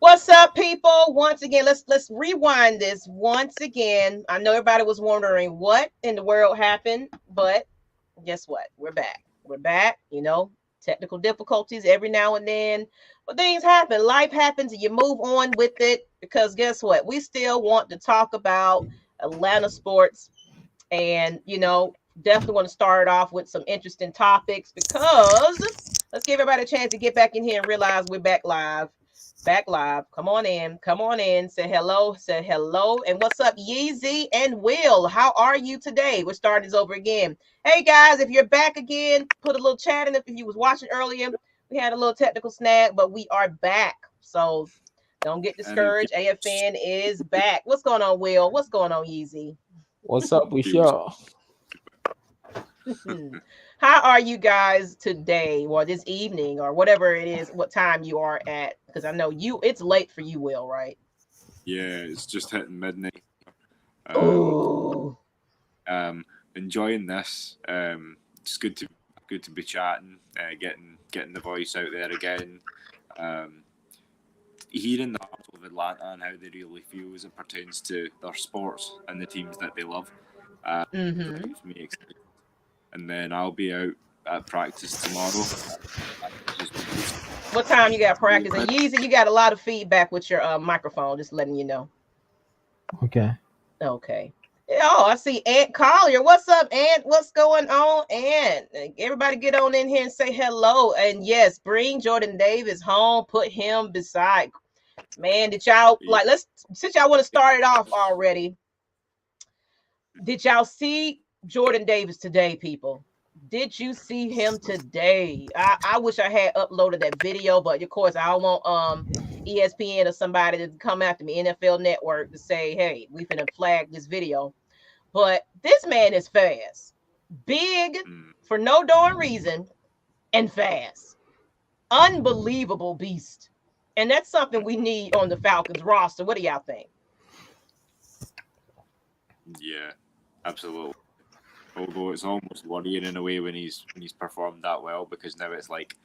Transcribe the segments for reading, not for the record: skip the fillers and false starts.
What's up, people? Once again, let's rewind this once again. I know everybody was wondering what in the world happened, but guess what? We're back. We're back. Technical difficulties every now and then, but things happen. Life happens, and you move on with it because guess what? We still want to talk about Atlanta sports, and definitely want to start off with some interesting topics because let's give everybody a chance to get back in here and realize we're back live. Back live. Come on in. Come on in. Say hello. Say hello. And what's up, Yeezy and Will? How are you today? We're starting this over again. Hey guys, if you're back again, put a little chat in. If you was watching earlier, we had a little technical snag, but we are back. So don't get discouraged. AFN is back. What's going on, Will? What's going on, Yeezy? What's up with y'all? How are you guys today or this evening or whatever it is, what time you are at? Because I know it's late for you, Will, right? Yeah, it's just hitting midnight. Oh. Enjoying this. It's good to be chatting, getting the voice out there again. Hearing the heart of Atlanta and how they really feel as it pertains to their sports and the teams that they love. Makes me excited. And then I'll be out at practice tomorrow. What time you got practice? And Yeezy, you got a lot of feedback with your microphone, just letting you know. Okay. Oh, I see Aunt Collier. What's up, Aunt? What's going on, Aunt? Everybody get on in here and say hello. And yes, bring Jordan Davis home. Put him beside. Man, did y'all since y'all want to start it off already, did y'all see Jordan Davis today, people? Did you see him today? I wish I had uploaded that video, but of course I don't want ESPN or somebody to come after me, NFL Network, to say, hey, we finna flag this video. But this man is fast. Big for no darn reason and fast. Unbelievable beast. And that's something we need on the Falcons roster. What do y'all think? Yeah, absolutely. Although it's almost worrying in a way when he's performed that well, because now it's like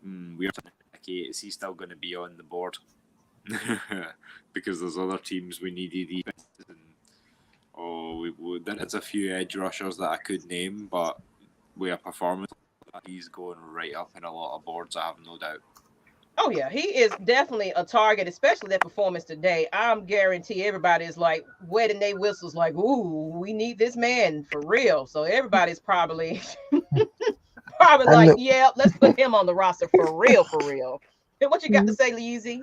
we're thinking, is he still going to be on the board? Because there's other teams we needed defense, and there's a few edge rushers that I could name, but with a performance, he's going right up in a lot of boards. I have no doubt. Oh yeah, he is definitely a target, especially that performance today. I'm guarantee everybody is like wetting their whistles, like, "Ooh, we need this man for real." So everybody's probably like, "Yeah, let's put him on the roster for real, for real." And what you got to say, Leezy?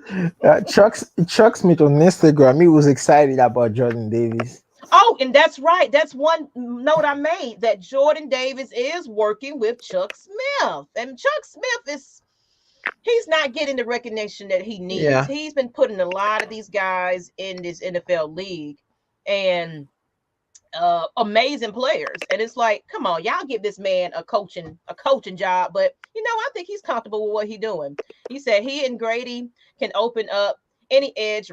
Chuck Smith on Instagram, he was excited about Jordan Davis. Oh, and that's right. That's one note I made, that Jordan Davis is working with Chuck Smith, and Chuck Smith he's not getting the recognition that he needs. Yeah. He's been putting a lot of these guys in this NFL league and amazing players. And it's like, come on, y'all give this man a coaching job. But I think he's comfortable with what he's doing. He said he and Grady can open up any edge.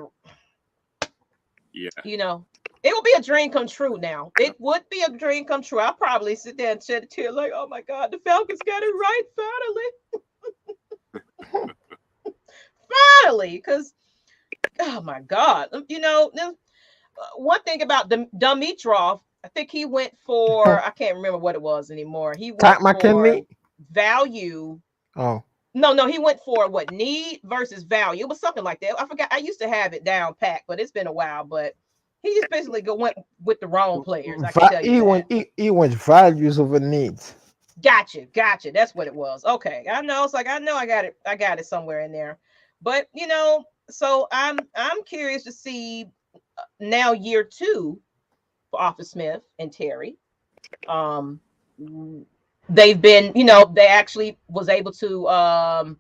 Yeah. It would be a dream come true now. It would be a dream come true. I'll probably sit there and shed a tear like, oh my God, the Falcons got it right finally. Finally, because oh my God, one thing about Dimitrov, I think he went for, I can't remember what it was anymore. He went for value. Oh no, he went for what, need versus value. It was something like that. I forgot. I used to have it down packed, but it's been a while. But he just basically went with the wrong players. I can tell you he went values over needs. Gotcha. That's what it was. Okay. I know. It's like, I know I got it somewhere in there. But so I'm curious to see now year 2 for Arthur Smith and Terry. They've been, they actually was able to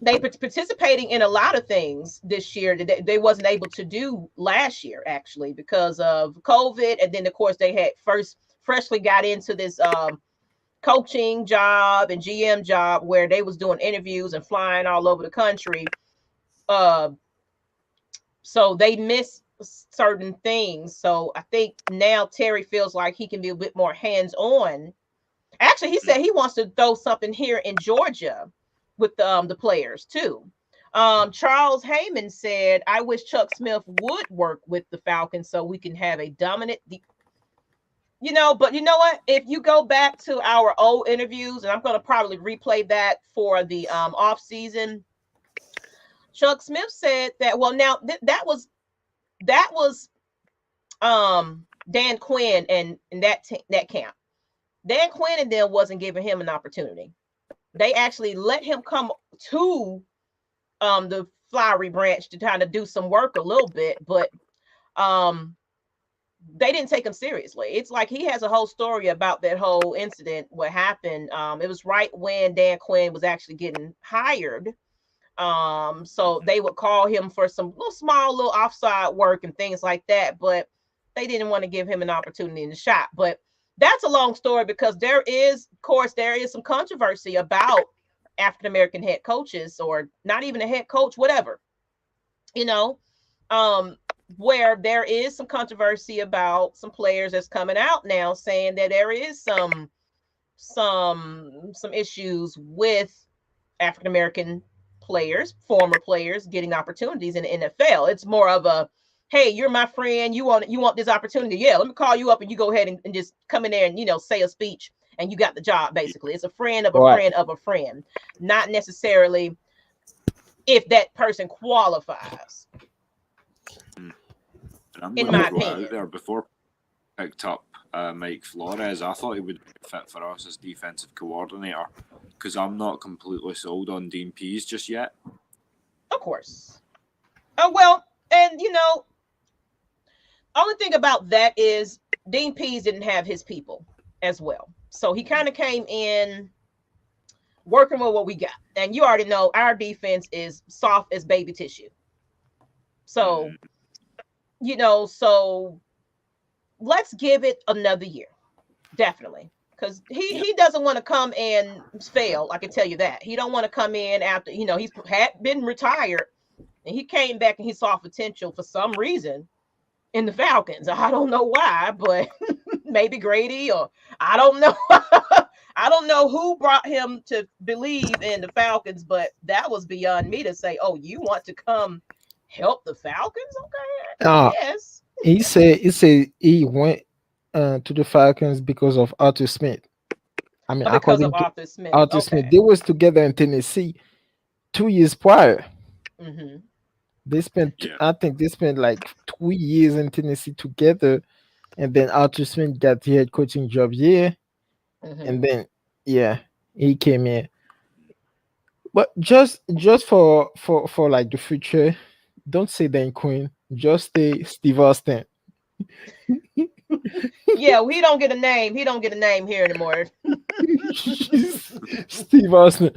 they participating in a lot of things this year that they wasn't able to do last year, actually, because of COVID. And then of course they had freshly got into this coaching job and GM job where they was doing interviews and flying all over the country. So they missed certain things. So I think now Terry feels like he can be a bit more hands-on. Actually, he said he wants to throw something here in Georgia with the players too. Charles Heyman said, "I wish Chuck Smith would work with the Falcons so we can have a dominant." But you know what? If you go back to our old interviews, and I'm going to probably replay that for the off season, Chuck Smith said that. Well, now that was Dan Quinn and that camp. Dan Quinn and them wasn't giving him an opportunity. They actually let him come to the Flowery Branch to kind of do some work a little bit, but they didn't take him seriously. It's like he has a whole story about that whole incident, what happened. It was right when Dan Quinn was actually getting hired. So they would call him for some little offside work and things like that, but they didn't want to give him an opportunity in the shot. But that's a long story because there is some controversy about African-American head coaches, or not even a head coach, whatever, where there is some controversy about some players that's coming out now saying that there is some issues with African-American players, former players, getting opportunities in the NFL. It's more of a, hey, you're my friend, you want this opportunity, yeah, let me call you up and you go ahead and just come in there and say a speech and you got the job. Basically, it's a friend of a friend of a friend, not necessarily if that person qualifies. In my opinion, before picked up Mike Flores, I thought he would be fit for us as defensive coordinator, because I'm not completely sold on Dean Pease just yet. Of course. Oh well, and only thing about that is Dean Pease didn't have his people as well. So he kind of came in working with what we got. And you already know our defense is soft as baby tissue. So, so let's give it another year. Definitely. Because he doesn't want to come and fail. I can tell you that. He don't want to come in after, he's had been retired and he came back and he saw potential for some reason in the Falcons. I don't know why, but maybe Grady, or I don't know. I don't know who brought him to believe in the Falcons, but that was beyond me to say, oh, you want to come help the Falcons? Okay. Yes. He said he went to the Falcons because of Arthur Smith. I mean, because of Arthur Smith. Arthur Smith, they was together in Tennessee 2 years prior. Mm-hmm. They spent, I think they spent like 2 years in Tennessee together, and then Arthur Smith got the head coaching job here, and then he came in. But just for like the future, don't say Dan Quinn. Just say Steve Austin. Yeah, he don't get a name. He don't get a name here anymore. Steve Austin.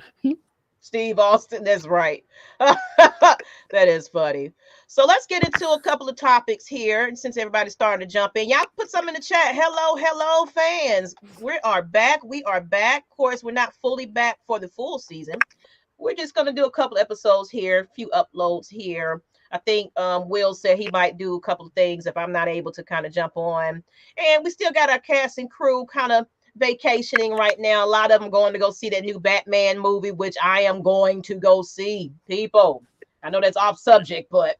Steve Austin, that's right. That is funny. So let's get into a couple of topics here. And since everybody's starting to jump in, y'all put some in the chat. Hello, fans. We are back. Of course, we're not fully back for the full season. We're just going to do a couple of episodes here, a few uploads here. I think Will said he might do a couple of things if I'm not able to kind of jump on. And we still got our cast and crew kind of vacationing right now. A lot of them going to go see that new Batman movie, which I am going to go see. People, I know that's off subject, but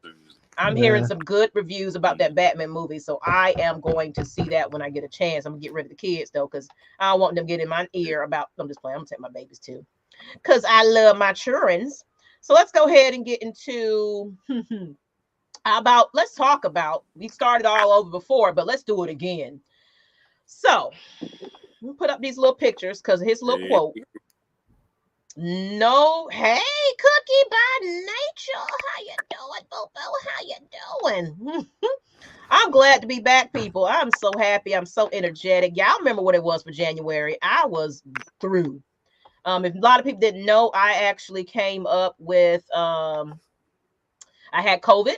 I'm hearing some good reviews about that Batman movie, so I am going to see that when I get a chance. I'm gonna get rid of the kids though, because I don't want them getting in my ear about. I'm just playing. I'm gonna take my babies too, because I love my childrens. So let's go ahead and get into let's talk about. We started all over before, but let's do it again. So we'll put up these little pictures because his little quote. No, hey, Cookie by Nature. How you doing, Bobo? How you doing? I'm glad to be back, people. I'm so happy. I'm so energetic. Y'all remember what it was for January. I was through. If a lot of people didn't know, I actually came up with, I had COVID,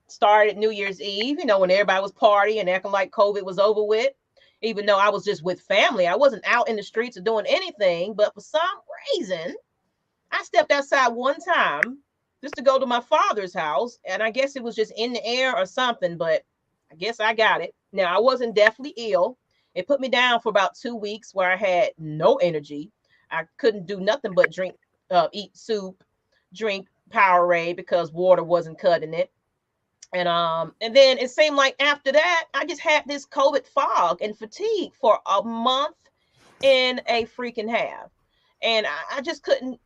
started New Year's Eve, when everybody was partying and acting like COVID was over with, even though I was just with family. I wasn't out in the streets or doing anything, but for some reason, I stepped outside one time just to go to my father's house, and I guess it was just in the air or something, but I guess I got it. Now, I wasn't deathly ill. It put me down for about 2 weeks where I had no energy. I couldn't do nothing but drink eat soup, drink Powerade because water wasn't cutting it. And then it seemed like after that, I just had this COVID fog and fatigue for a month and a freaking half. And I just couldn't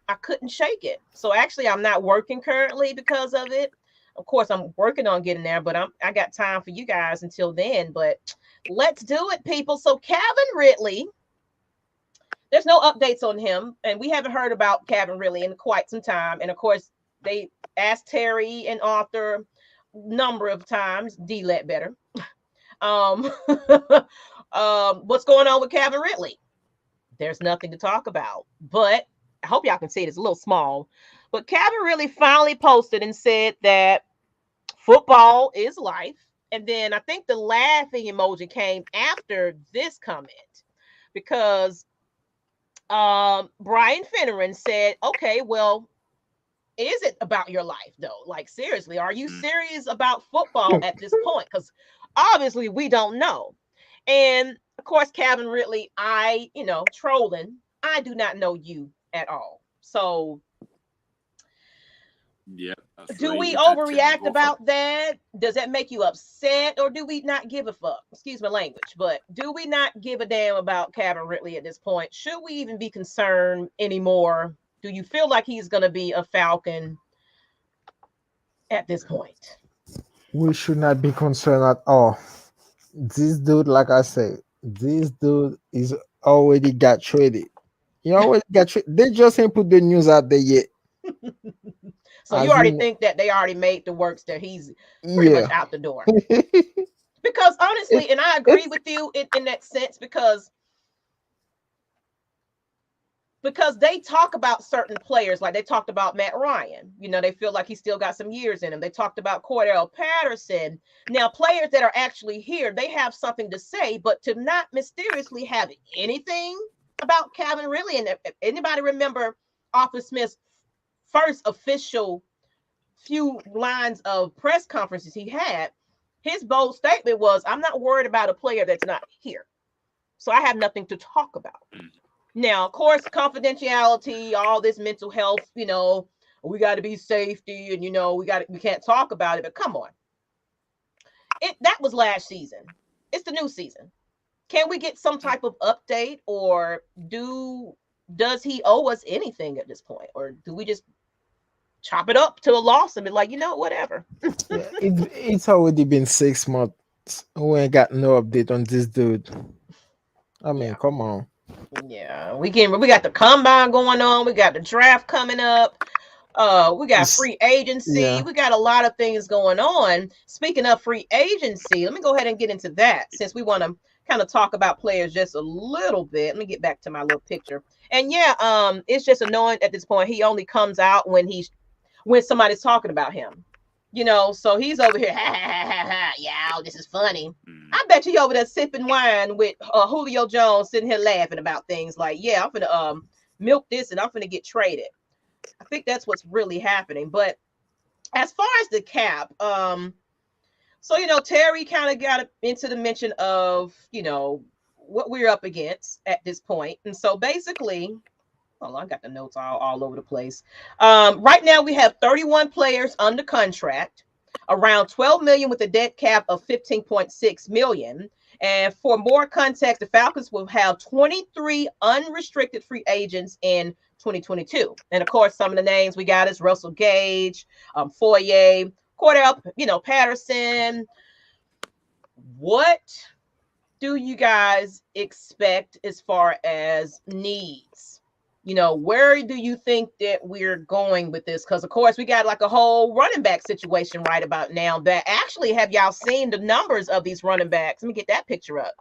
shake it. So actually I'm not working currently because of it. Of course, I'm working on getting there, but I got time for you guys until then. But let's do it, people. So Calvin Ridley, there's no updates on him, and we haven't heard about Calvin Ridley in quite some time. And of course, they asked Terry and Arthur number of times, D-Let better. What's going on with Calvin Ridley? There's nothing to talk about, but I hope y'all can see it. It's a little small, but Calvin Ridley finally posted and said that football is life. And then I think the laughing emoji came after this comment because Brian Finneran said, okay, well, is it about your life though? Like, seriously, are you serious about football at this point? Because obviously we don't know. And of course, Calvin Ridley, trolling, I do not know you at all. So yeah, do we overreact about that? Does that make you upset, or do we not give a fuck? Excuse my language, but do we not give a damn about Calvin Ridley at this point? Should we even be concerned anymore? Do you feel like he's going to be a Falcon at this point? We should not be concerned at all. This dude, like I said, this dude is already got traded. He already got traded. They just ain't put the news out there yet. So you already think that they already made the works that he's pretty much out the door. Because honestly, and I agree with you in that sense, because they talk about certain players, like they talked about Matt Ryan. They feel like he still got some years in him. They talked about Cordell Patterson. Now, players that are actually here, they have something to say, but to not mysteriously have anything about Calvin Ridley. And if anybody remember Arthur Smith's first official few lines of press conferences he had, his bold statement was, I'm not worried about a player that's not here. So I have nothing to talk about. Now, of course, confidentiality, all this mental health, we got to be safety, and we can't talk about it. But come on, that was last season. It's the new season. Can we get some type of update, or does he owe us anything at this point, or do we just chop it up to a loss and be like, whatever? It's already been 6 months. We ain't got no update on this dude. I mean, come on. Yeah, we got the combine going on. We got the draft coming up. We got free agency. Yeah. We got a lot of things going on. Speaking of free agency, let me go ahead and get into that since we want to kind of talk about players just a little bit. Let me get back to my little picture. And yeah, it's just annoying at this point. He only comes out when somebody's talking about him. So he's over here, ha, ha, ha, ha, yeah, this is funny. I bet you over there sipping wine with Julio Jones sitting here laughing about things like, yeah, I'm gonna milk this and I'm gonna get traded. I think that's what's really happening. But as far as the cap, so Terry kind of got into the mention of what we're up against at this point, and so basically. Oh, I got the notes all over the place. Right now, we have 31 players under contract, around 12 million with a dead cap of 15.6 million. And for more context, the Falcons will have 23 unrestricted free agents in 2022. And of course, some of the names we got is Russell Gage, Foyer, Cordell, Patterson. What do you guys expect as far as needs? Where do you think that we're going with this? Because, of course, we got like a whole running back situation right about now. That actually, have y'all seen the numbers of these running backs? Let me get that picture up.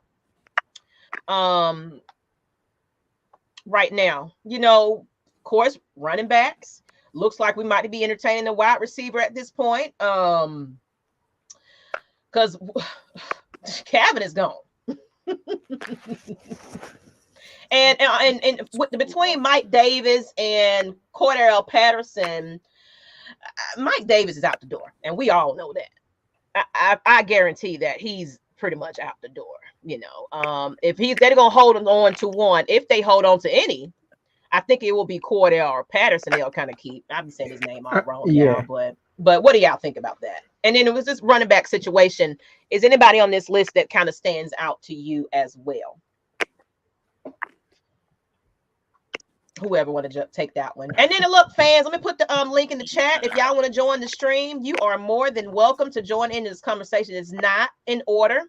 Right now, of course, running backs. Looks like we might be entertaining a wide receiver at this point. Because Calvin is gone. And between Mike Davis and Cordell Patterson, Mike Davis is out the door, and we all know that. I guarantee that he's pretty much out the door. If they're gonna hold on to one, if they hold on to any, I think it will be Cordell or Patterson. They'll kind of keep. I'm saying his name all wrong, Yeah. y'all, but what do y'all think about that? And then it was this running back situation. Is anybody on this list that kind of stands out to you as well? Whoever want to take that one. And then look, fans, let me put the link in the chat. If y'all want to join the stream, you are more than welcome to join in this conversation. It's not in order.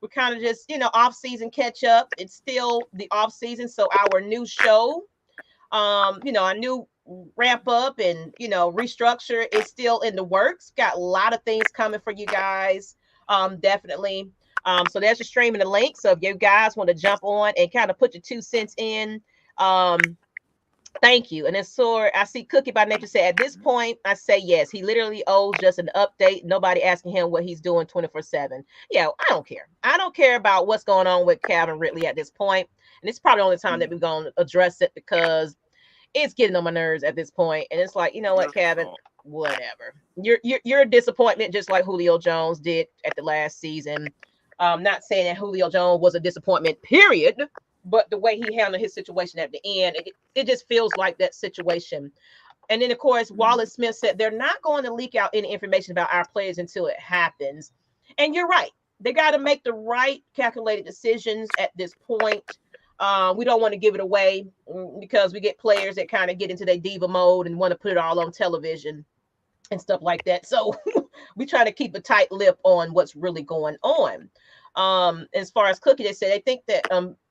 We're kind of just, off season catch up. It's still the off season. So our new show, our new ramp up and, restructure is still in the works. Got a lot of things coming for you guys. Definitely. So there's your stream and the link. So if you guys want to jump on and kind of put your 2 cents in, thank you. And then I see Cookie by Nature say, at this point, I say yes. He literally owes just an update. Nobody asking him what he's doing 24/7. Yeah, I don't care. I don't care about what's going on with Calvin Ridley at this point. And it's probably the only time that we're going to address it because it's getting on my nerves at this point. And it's like, you know what, Calvin, whatever. You're a disappointment, just like Julio Jones did at the last season. Not saying that Julio Jones was a disappointment, period. But the way he handled his situation at the end, it just feels like that situation. And then, of course, Wallace Smith said they're not going to leak out any information about our players until it happens. And you're right. They got to make the right calculated decisions at this point. We don't want to give it away because we get players that kind of get into their diva mode and want to put it all on television and stuff like that. So we try to keep a tight lip on what's really going on. As far as Cookie, they said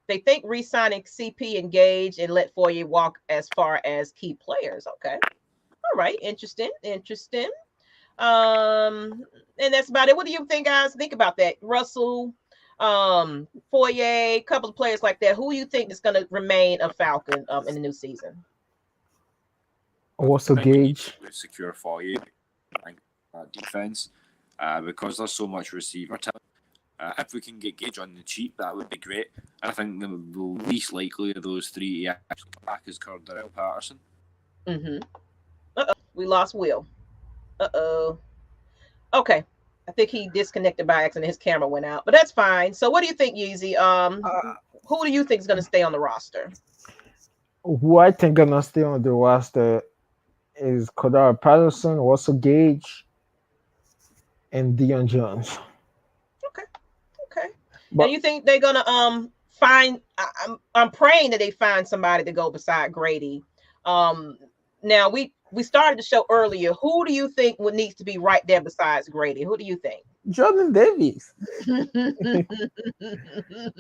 they think re-signing CP and Gage and let Foye walk as far as key players. Okay. All right. Interesting. And that's about it. What do you think, guys? Think about that. Russell, Foye, a couple of players like that. Who do you think is going to remain a Falcon in the new season? Also Gage. Secure Foye defense because there's so much receiver talent. If we can get Gage on the cheap, that would be great. I think the least likely of those three to actually come back is Cordell Patterson. Uh-oh. We lost Will. Uh-oh. Okay. I think he disconnected by accident. His camera went out, but that's fine. So what do you think, Yeezy? Who do you think is going to stay on the roster? Who I think going to stay on the roster is Cordell Patterson, Russell Gage, and Deion Jones. Okay. And you think they're gonna find? I'm praying that they find somebody to go beside Grady. Now we started the show earlier. Who do you think needs to be right there besides Grady? Who do you think? Jordan Davis.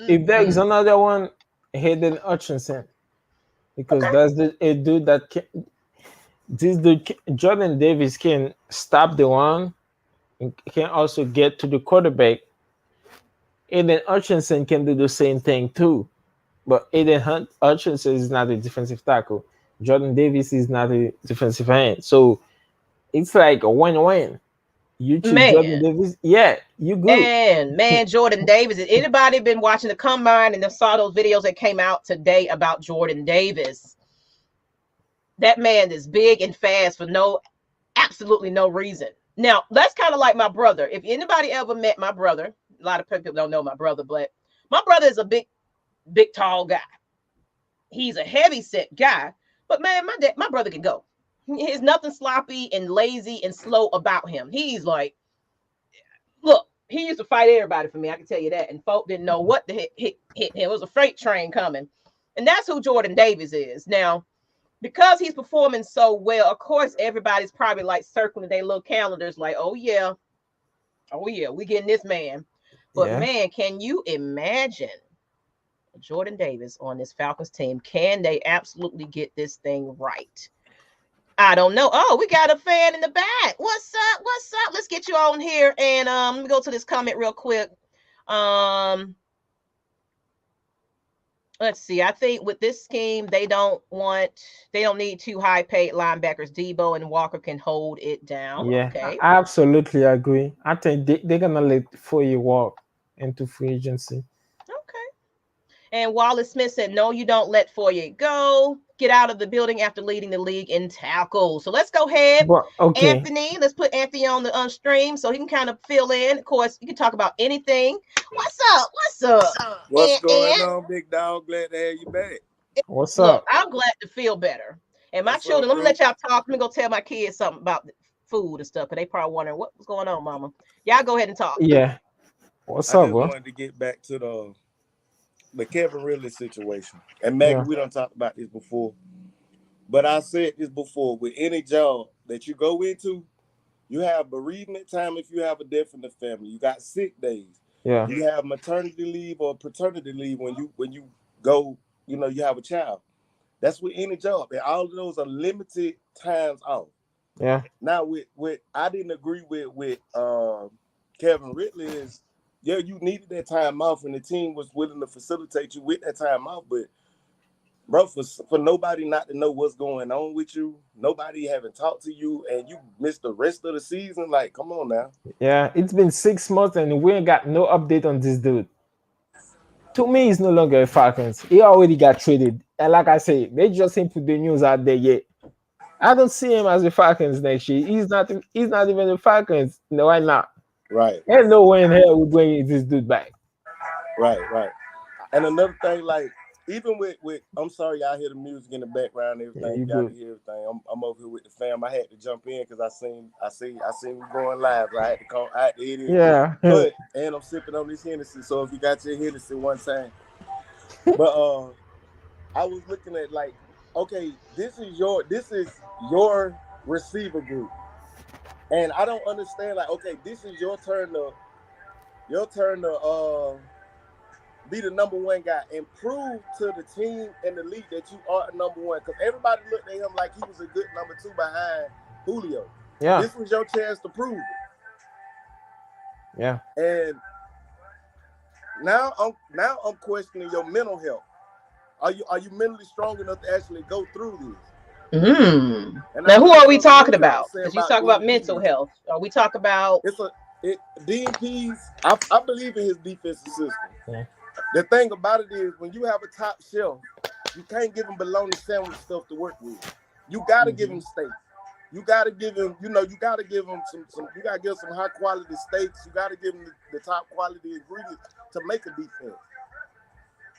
If there is another one, Hayden Hutchinson, because that's a dude that Jordan Davis can stop the run and can also get to the quarterback. Aiden Hutchinson can do the same thing too, but Aiden Hutchinson is not a defensive tackle. Jordan Davis is not a defensive end, so it's like a win-win. You choose Jordan Davis, you good. Man, Jordan Davis. Has anybody been watching the combine and saw those videos that came out today about Jordan Davis? That man is big and fast for absolutely no reason. Now that's kind of like my brother. If anybody ever met my brother. A lot of people don't know my brother, but my brother is a big, tall guy. He's a heavy set guy, but man, my brother can go. There's nothing sloppy and lazy and slow about him. He's like, look, he used to fight everybody for me. I can tell you that. And folk didn't know what the heck hit him. It was a freight train coming. And that's who Jordan Davis is. Now, because he's performing so well, of course, everybody's probably like circling their little calendars like, oh yeah, we getting this man. But man, can you imagine Jordan Davis on this Falcons team? Can they absolutely get this thing right? I don't know. Oh, we got a fan in the back. What's up? Let's get you on here and let me go to this comment real quick. Let's see. I think with this scheme, they don't need two high-paid linebackers. Debo and Walker can hold it down. Yeah, okay. I absolutely agree. I think they're gonna let Foye walk into free agency. Okay. And Wallace Smith said, "No, you don't let Foye go. Get out of the building after leading the league in tackles." So let's go ahead, Anthony. Let's put Anthony on the stream so he can kind of fill in. Of course, you can talk about anything. What's up? What's going on, big dog? Glad to have you back. What's Look, up? I'm glad to feel better. And my What's children, up, let me bro? let y'all talk. Let me go tell my kids something about food and stuff, because they probably wondering what's going on, mama. Y'all go ahead and talk. Yeah. What's I up, just bro? wanted to get back to the Calvin Ridley situation. And Maggie, Yeah. we done talked about this before. But I said this before, with any job that you go into, you have bereavement time if you have a death in the family. You got sick days. Yeah. You have maternity leave or paternity leave when you go, you have a child. That's with any job. And all of those are limited times off. Yeah. Now with I didn't agree with Calvin Ridley is, yeah, you needed that time off and the team was willing to facilitate you with that time off, but bro, for nobody not to know what's going on with you, nobody haven't talked to you, and you missed the rest of the season. Like, come on now. Yeah. It's been 6 months and we ain't got no update on this dude. To me, he's no longer a Falcons. He already got traded. And like I say, they just ain't put the news out there yet. I don't see him as a Falcons next year. He's not even a Falcons right now. Right, Ain't no way in hell we bring this dude back. right. And another thing, like, even with I'm sorry, y'all hear the music in the background and Yeah, everything. you Y'all good. can hear everything. I'm over here with the fam. I had to jump in because I seen we going live. So I had to come. I had to hit in. Yeah. But and I'm sipping on this Hennessy. So if you got your Hennessy one time, but I was looking at, like, okay, this is your receiver group, and I don't understand, like, okay, this is your turn to be the number one guy and prove to the team and the league that you are the number one. Because everybody looked at him like he was a good number two behind Julio. Yeah. This was your chance to prove it. Yeah. And now I'm questioning your mental health. Are you mentally strong enough to actually go through this? Mm. And Now, I who know are we Brother talking Williams about? was saying Because you about talk about going mental deep. health. Are we talk about DNPs? I believe in his defensive system. Yeah. The thing about it is, when you have a top shelf, you can't give him bologna sandwich stuff to work with. You gotta give him steak. You gotta give him, you gotta give him some you gotta give him some high quality steaks. You gotta give him the top quality ingredients to make a defense.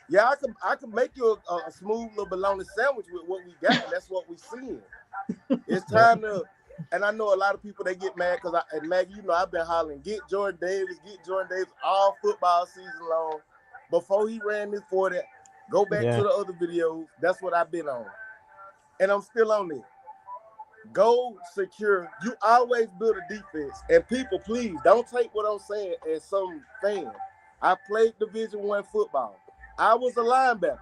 Yeah, I could make you a smooth little bologna sandwich with what we got, and that's what we seeing. It's time to, and I know a lot of people, they get mad because and Maggie, I've been hollering, get Jordan Davis all football season long. Before he ran this 40, go back to the other videos. That's what I've been on. And I'm still on it. Go secure. You always build a defense. And people, please, don't take what I'm saying as some fan. I played Division I football. I was a linebacker.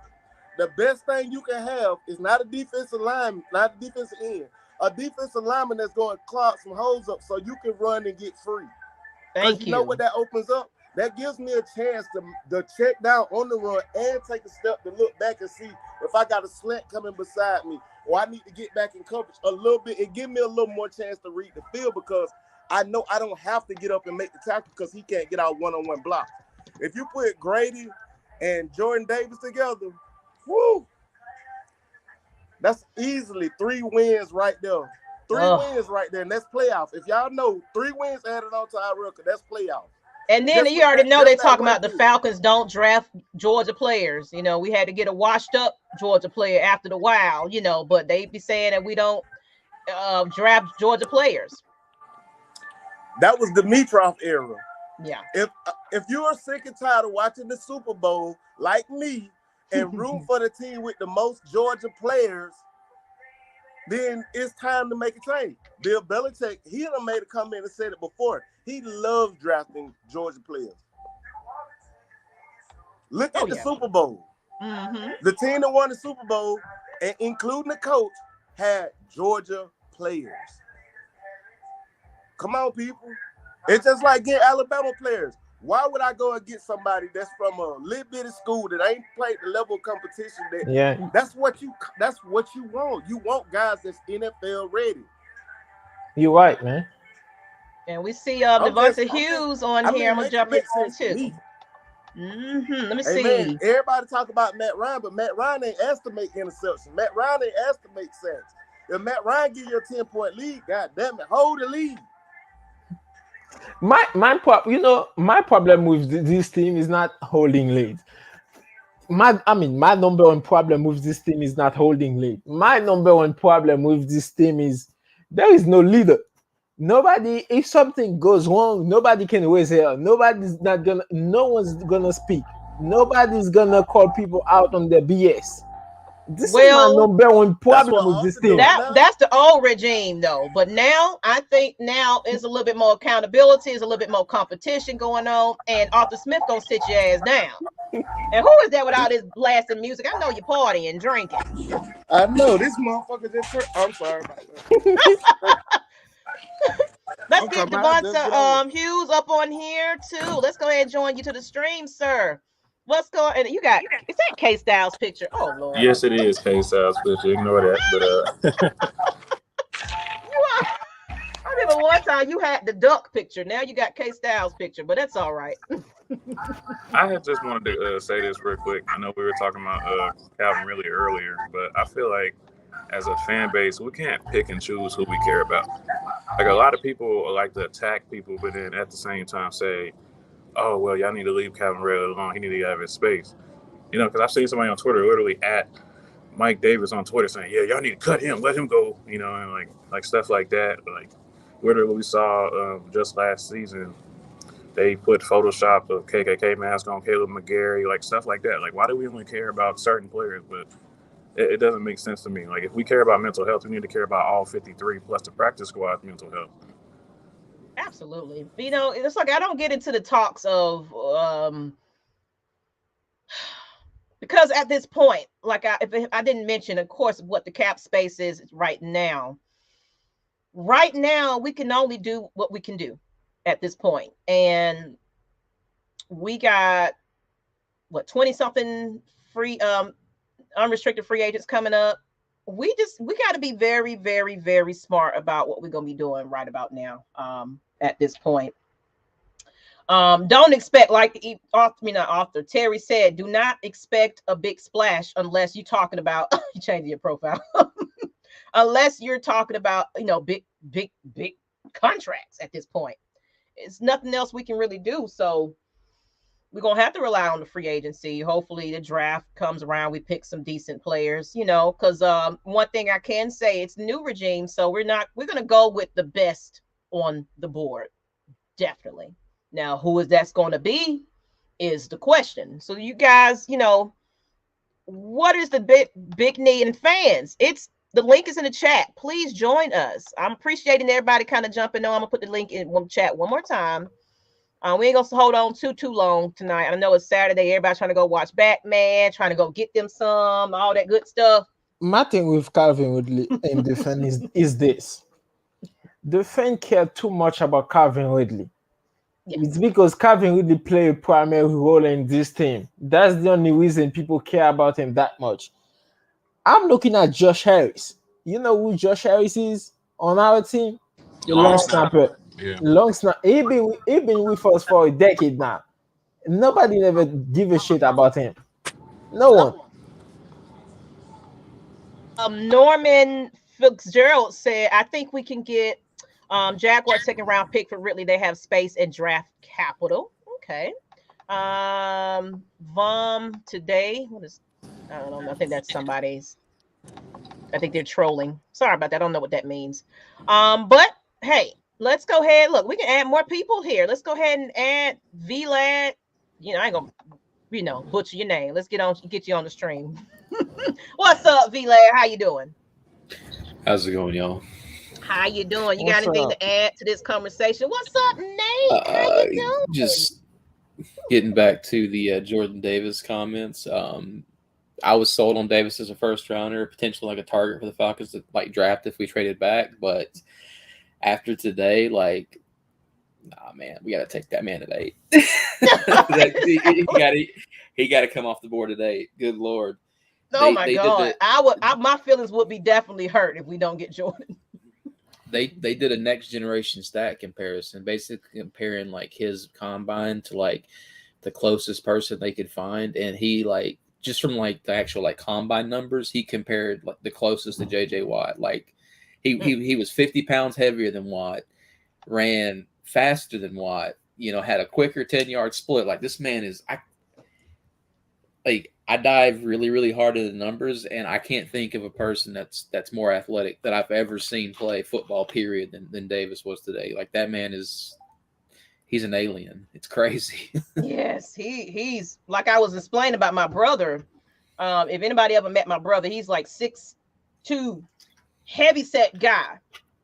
The best thing you can have is not a defensive lineman, not a defensive end. A defensive lineman that's going to clog some holes up so you can run and get free. Thank you. You know what that opens up? That gives me a chance to check down on the run and take a step to look back and see if I got a slant coming beside me or I need to get back in coverage a little bit. It gives me a little more chance to read the field because I know I don't have to get up and make the tackle because he can't get out one-on-one blocks. If you put Grady and Jordan Davis together, woo, that's easily 3 wins right there. 3 wins right there, and that's playoff. If y'all know, 3 wins added on to our record, that's playoff. And then you already know they talking about the Falcons don't draft Georgia players. We had to get a washed up Georgia player after the while, but they be saying that we don't draft Georgia players. That was the Dimitrov era. Yeah. If you are sick and tired of watching the Super Bowl like me and room for the team with the most Georgia players, then it's time to make a change. Bill Belichick, he done made a comment and said it before. He loves drafting Georgia players. Look at the Super Bowl. Mm-hmm. The team that won the Super Bowl, and including the coach, had Georgia players. Come on, people. It's just like getting Alabama players. Why would I go and get somebody that's from a little bitty school that ain't played the level of competition that's what you want. You want guys that's NFL ready. You're right, man. And we see Devonta Hughes on here. I'm gonna jump into too. Let me see. Man, everybody talk about Matt Ryan, but Matt Ryan ain't asked to make interceptions. Matt Ryan ain't asked to make sacks. If Matt Ryan give you a 10-point lead, god damn it, hold the lead. My problem with this team is not holding leads. my number one problem with this team is not holding lead. My number one problem with this team is there is no leader. Nobody, if something goes wrong, nobody can raise hell. No one's gonna speak. Nobody's gonna call people out on their BS. This is my number one problem with this team. That's the old regime, though. But now, I think now is a little bit more accountability, is a little bit more competition going on, and Arthur Smith gonna sit your ass down. And who is that with all this blasting music? I know you're partying, drinking. I know this motherfucker just. I'm sorry about that. Let's get Devonta Hughes up on here too. Let's go ahead and join you to the stream, sir. What's going? And you got, is that K Styles picture? Oh Lord. Yes, it is K Styles picture. Ignore that. But I remember one time you had the duck picture. Now you got K Styles picture, but that's all right. I had just wanted to say this real quick. I know we were talking about Calvin Ridley earlier, but I feel like as a fan base, we can't pick and choose who we care about. Like a lot of people like to attack people, but then at the same time say, oh, well, y'all need to leave Calvin Ridley alone. He need to have his space. You know, because I've seen somebody on Twitter literally at Mike Davis on Twitter saying, yeah, y'all need to cut him, let him go, you know, and like stuff like that. Like literally we saw just last season, they put Photoshop of KKK mask on Caleb McGarry, like stuff like that. Like, why do we only care about certain players? But it doesn't make sense to me. Like, if we care about mental health, we need to care about all 53 plus the practice squad's mental health. Absolutely. You know, it's like I don't get into the talks of because at this point, like if I didn't mention, of course, what the cap space is right now. Right now, we can only do what we can do at this point. And we got what 20-something free unrestricted free agents coming up. We got to be very, very, very smart about what we're gonna be doing right about now. At this point, don't expect, like Arthur Terry said, do not expect a big splash unless you're talking about you changing your profile. Unless you're talking about big contracts. At this point, it's nothing else we can really do. So we're going to have to rely on the free agency. Hopefully the draft comes around. We pick some decent players, because one thing I can say, it's new regime. So we're going to go with the best on the board. Definitely. Now, who is that's going to be is the question. So you guys, what is the big need? And fans, the link is in the chat. Please join us. I'm appreciating everybody kind of jumping on. I'm going to put the link in the chat one more time. We ain't going to hold on too long tonight. I know it's Saturday. Everybody's trying to go watch Batman, trying to go get them some, all that good stuff. My thing with Calvin Ridley and the fan is this. The fan care too much about Calvin Ridley. Yeah. It's because Calvin Ridley play a primary role in this team. That's the only reason people care about him that much. I'm looking at Josh Harris. You know who Josh Harris is on our team? Long snapper. Yeah. Long snap. He been with us for a decade now. Nobody ever give a shit about him. No one. Norman Fitzgerald said, I think we can get Jaguar second round pick for Ridley. They have space and draft capital. Okay. Vom today. What is? I don't know. I think that's somebody's. I think they're trolling. Sorry about that. I don't know what that means. But hey, let's go ahead. Look, we can add more people here. Let's go ahead and add VLAD. I ain't gonna, butcher your name. Let's get you on the stream. What's up, VLAD? How you doing? How's it going, y'all? How you doing? You got anything to add to this conversation? What's up, Nate? How you doing? Just getting back to the Jordan Davis comments. I was sold on Davis as a first rounder, potentially like a target for the Falcons to draft if we traded back. But after today, nah, man, we got to take that man at 8. he got to come off the board at 8. Good Lord. Oh my God. My feelings would be definitely hurt if we don't get Jordan. They did a next generation stat comparison, basically comparing his combine to the closest person they could find, and he just from the actual combine numbers, he compared the closest to JJ Watt. He was 50 pounds heavier than Watt, ran faster than Watt, had a quicker 10-yard split. This man is I dive really, really hard into the numbers, and I can't think of a person that's more athletic that I've ever seen play football, period, than Davis was today. Like, that man he's an alien. It's crazy. Yes, he's like I was explaining about my brother. If anybody ever met my brother, he's like 6'2", heavy set guy.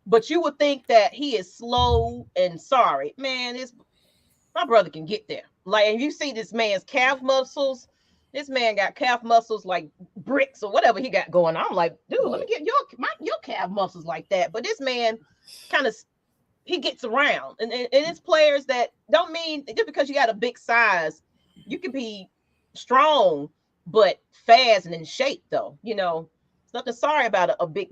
But you would think that he is slow and sorry. Man, my brother can get there. Like, and you see this man's calf muscles. This man got calf muscles like bricks or whatever he got going on. I'm like, dude, let me get your calf muscles like that. But this man kind of, he gets around. And it's players that don't mean just because you got a big size, you can be strong, but fast and in shape, though. You know, it's nothing sorry about a big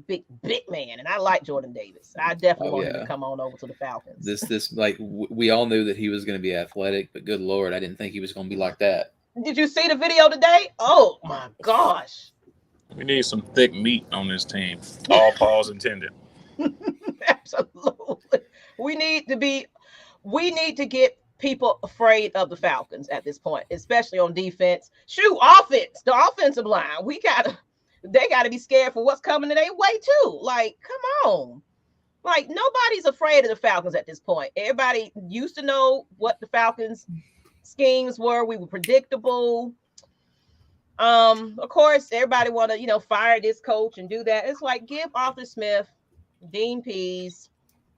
man. And I like Jordan Davis. I definitely want him to come on over to the Falcons. This like, we all knew that he was going to be athletic, but good Lord, I didn't think he was going to be like that. Did you see the video today? Oh my gosh. We need some thick meat on this team. All pause intended. Absolutely. We need to get people afraid of the Falcons at this point, especially on defense. Shoot, offense, the offensive line. They gotta be scared for what's coming their way too. Like, come on. Like, nobody's afraid of the Falcons at this point. Everybody used to know what the Falcons schemes were. We were predictable. Of course, everybody want to, fire this coach and do that. It's like, give Arthur Smith, Dean Pease,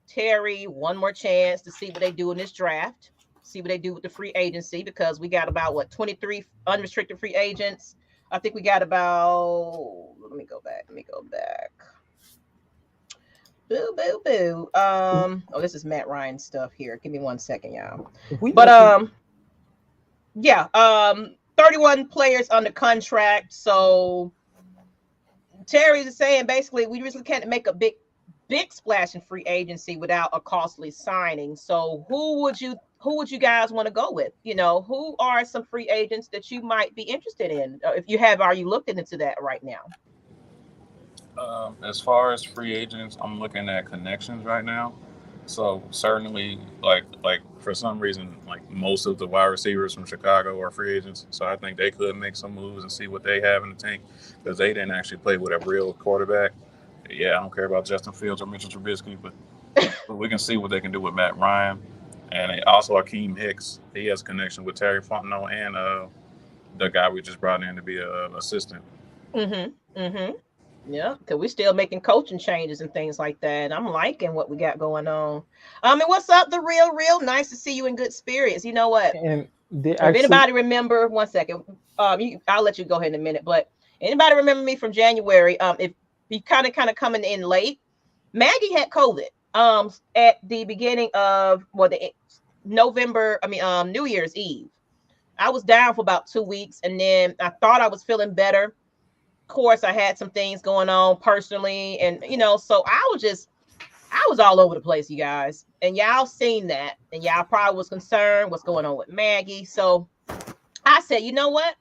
Terry one more chance to see what they do in this draft. See what they do with the free agency, because we got about 23 unrestricted free agents. I think we got about. Let me go back. Boo. Oh, this is Matt Ryan stuff here. Give me 1 second, y'all. Yeah. 31 players under contract. So Terry's saying basically we really can't make a big splash in free agency without a costly signing. So who would you guys want to go with? Who are some free agents that you might be interested in? If you have, are you looking into that right now? As far as free agents, I'm looking at connections right now. So certainly, like for some reason, like most of the wide receivers from Chicago are free agents. So I think they could make some moves and see what they have in the tank, because they didn't actually play with a real quarterback. Yeah, I don't care about Justin Fields or Mitchell Trubisky, but we can see what they can do with Matt Ryan. And also Akeem Hicks. He has a connection with Terry Fontenot and the guy we just brought in to be an assistant. Yeah, because we're still making coaching changes and things like that. I'm liking what we got going on. And what's up, the real? Nice to see you in good spirits. You know what? And if anybody remember, 1 second, I'll let you go ahead in a minute. But anybody remember me from January? If you kind of coming in late, Maggie had COVID. At the beginning of November. New Year's Eve. I was down for about 2 weeks, and then I thought I was feeling better. Of course, I had some things going on personally, and so I was all over the place, you guys, and y'all seen that, and y'all probably was concerned what's going on with Maggie. So I said, you know what?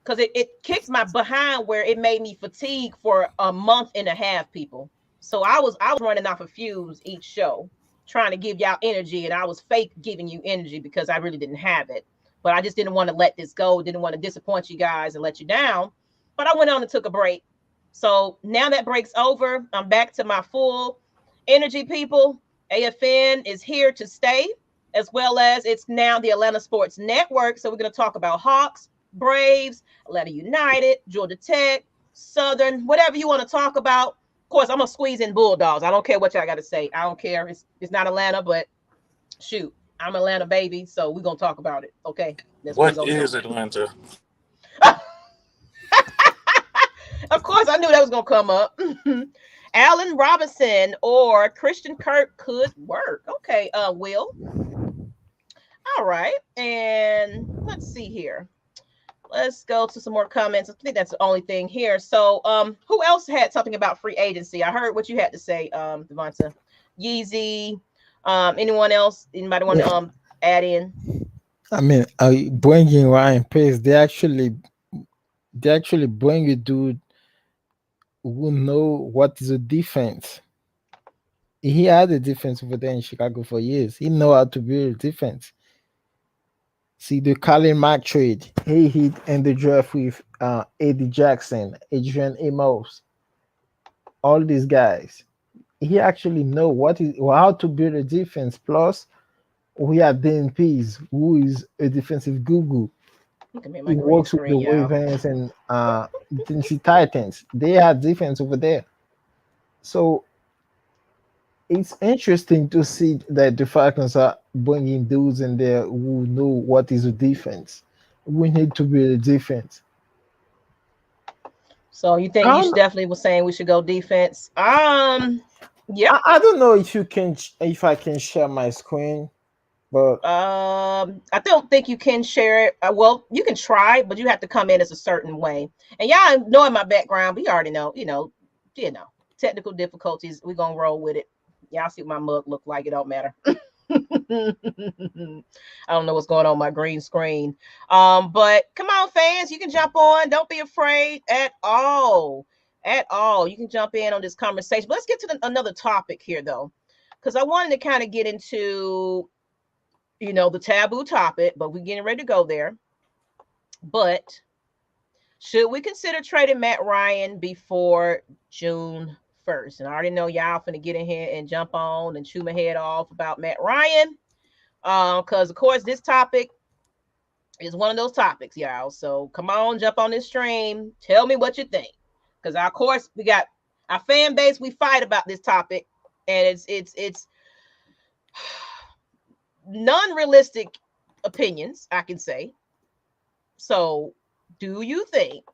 Because it kicks my behind where it made me fatigue for a month and a half, people. So I was running off of fumes each show, trying to give y'all energy, and I was fake giving you energy because I really didn't have it. But I just didn't want to let this go, didn't want to disappoint you guys and let you down. But I went on and took a break. So now that break's over, I'm back to my full energy, people. AFN is here to stay, as well as it's now the Atlanta Sports Network. So we're going to talk about Hawks, Braves, Atlanta United, Georgia Tech, Southern, whatever you want to talk about. Of course, I'm going to squeeze in Bulldogs. I don't care what y'all got to say. I don't care. It's not Atlanta, but shoot, I'm Atlanta, baby. So we're going to talk about it. Okay. What is Atlanta? Of course, I knew that was going to come up. Allen Robinson or Christian Kirk could work. Okay, Will. All right. And let's see here. Let's go to some more comments. I think that's the only thing here. So who else had something about free agency? I heard what you had to say, Devonta. Yeezy. Anyone else? Anybody want to add in? Bringing Ryan Pace, they actually bring a dude who know what is a defense. He had a defense over there in Chicago for years. He know how to build a defense. See the Colin Mack trade. He hit in the draft with Eddie Jackson, Adrian Amos, all these guys. He actually know what is how to build a defense. Plus, we have Dan Pease, who is a defensive guru. Look at me, He my green works with the screen, y'all. Ravens and the Tennessee Titans. They have defense over there. So it's interesting to see that the Falcons are bringing dudes in there who know what is a defense. We need to build a defense. So you think you definitely was saying we should go defense? Yeah. I don't know if you can, if I can share my screen, but I don't think you can share it. Well, you can try, but you have to come in as a certain way. And y'all know in my background, we already know, you know, technical difficulties. We're gonna roll with it. Y'all see what my mug look like. It don't matter. I don't know what's going on my green screen. But come on, fans, you can jump on. Don't be afraid at all. At all. You can jump in on this conversation. But let's get to another topic here, though, because I wanted to kind of get into, you know, the taboo topic, but we're getting ready to go there. But should we consider trading Matt Ryan before June 1st? And I already know y'all finna get in here and jump on and chew my head off about Matt Ryan. Because of course this topic is one of those topics, y'all. So come on, jump on this stream. Tell me what you think. Because of course we got our fan base, we fight about this topic, and it's non-realistic opinions, I can say. So do you think?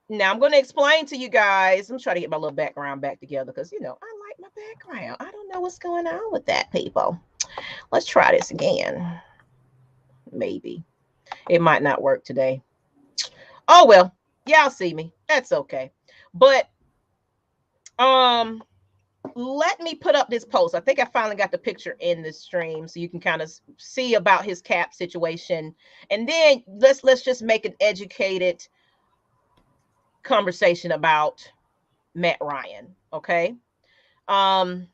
Now I'm going to explain to you guys. I'm trying to get my little background back together because, you know, I like my background. I don't know what's going on with that, people. Let's try this again. Maybe it might not work today. Oh, well, y'all see me. That's okay. But let me put up this post. I think I finally got the picture in the stream so you can kind of see about his cap situation. And then let's just make an educated conversation about Matt Ryan. Okay. And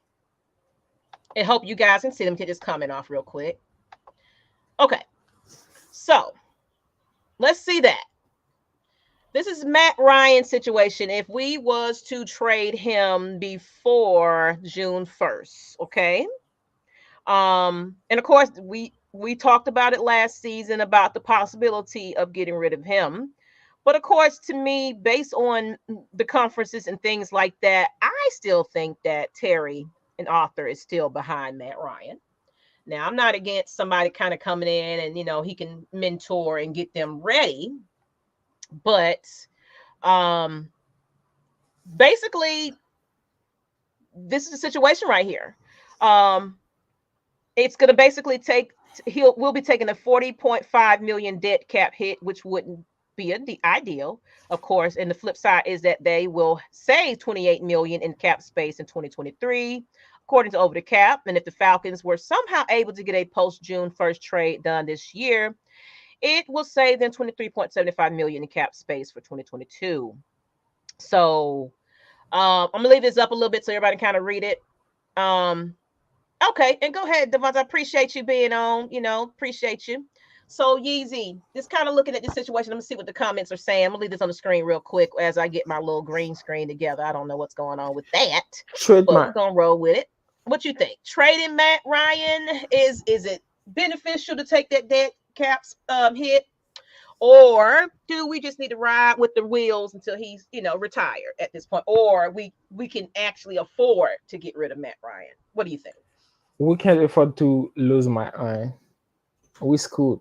hope you guys can see them. Get this comment off real quick. Okay. So let's see that. This is Matt Ryan's situation if we was to trade him before June 1st, okay? And of course, we talked about it last season about the possibility of getting rid of him. But of course, to me, based on the conferences and things like that, I still think that Terry and Arthur is still behind Matt Ryan. Now, I'm not against somebody kind of coming in and, you know, he can mentor and get them ready. But basically, this is the situation right here. It's going to basically we'll be taking a $40.5 million debt cap hit, which wouldn't be the ideal, of course. And the flip side is that they will save $28 million in cap space in 2023, according to Over the Cap. And if the Falcons were somehow able to get a post-June 1st trade done this year, it will save them $23.75 million in cap space for 2022. So I'm gonna leave this up a little bit so everybody can kind of read it. Okay, and go ahead, Devonta. I appreciate you being on. You know, appreciate you. So Yeezy, just kind of looking at this situation. Let me see what the comments are saying. I'm gonna leave this on the screen real quick as I get my little green screen together. I don't know what's going on with that, but we're gonna roll with it. What you think? Trading Matt Ryan, is it beneficial to take that debt caps hit, or do we just need to ride with the wheels until he's, you know, retired at this point, or we can actually afford to get rid of Matt Ryan? What do you think? We can't afford to lose Matt Ryan. We screwed.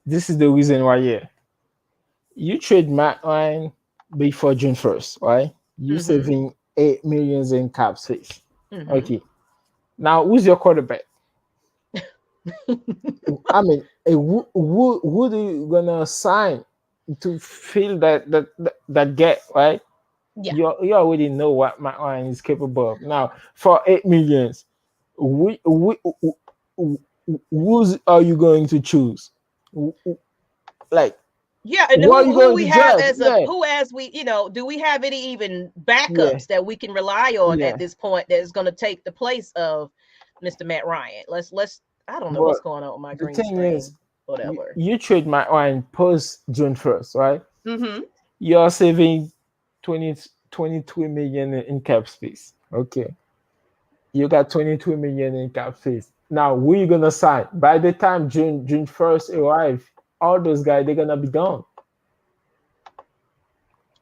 This is the reason why. Yeah, you trade Matt Ryan before June 1st, right? You're saving $8 million in cap space. Okay, now who's your quarterback? I mean, who are you gonna sign to fill that gap, right? Yeah. You already know what Matt Ryan is capable of. Now, for $8 million, who's are you going to choose? Like, yeah, and who we have as we, you know, do we have any even backups that we can rely on at this point that is going to take the place of Mr. Matt Ryan? I don't know But what's going on with my the green thing screen. is, Whatever. you trade Matt Ryan post June 1st, right? Mm-hmm. You're saving 23 million in cap space. Okay. You got 22 million in cap space. Now, who you gonna sign? By the time June 1st arrive, all those guys they're gonna be gone.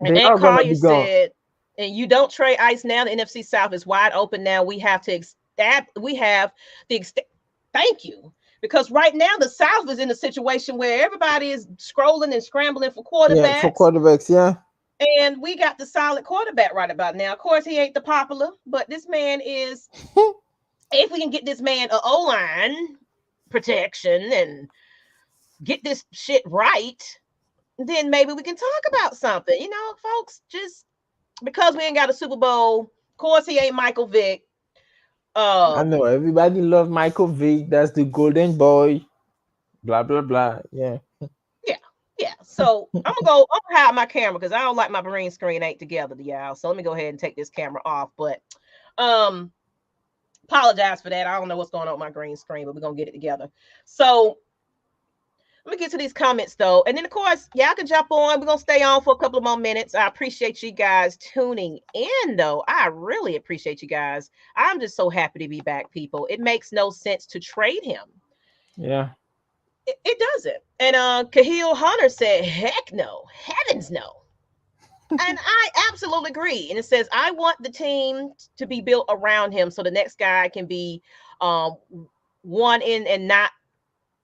And They Aunt are gonna Collier be gone. said, and you don't trade ice now. The NFC South is wide open now. We have to thank you. Because right now the South is in a situation where everybody is scrolling and scrambling for Yeah, for quarterbacks. quarterbacks, yeah. And we got the solid quarterback right about now. Of course, he ain't the popular, but this man is. If we can get this man a O-line protection and get this shit right, then maybe we can talk about something. You know, folks, just because we ain't got a Super Bowl, of course he ain't Michael Vick. I know everybody love Michael Vick. That's the golden boy. Blah blah blah. Yeah. Yeah. So I'm gonna hide my camera because I don't like my green screen ain't together, y'all. So let me go ahead and take this camera off. But apologize for that. I don't know what's going on with my green screen, but we're gonna get it together. So let me get to these comments though. And then of course, y'all can jump on. We're gonna stay on for a couple of more minutes. I appreciate you guys tuning in though. I really appreciate you guys. I'm just so happy to be back, people. It makes no sense to trade him. Yeah. It doesn't. And Kahil Hunter said, heck no, heavens no. And I absolutely agree. And it says, I want the team to be built around him so the next guy can be one in and not,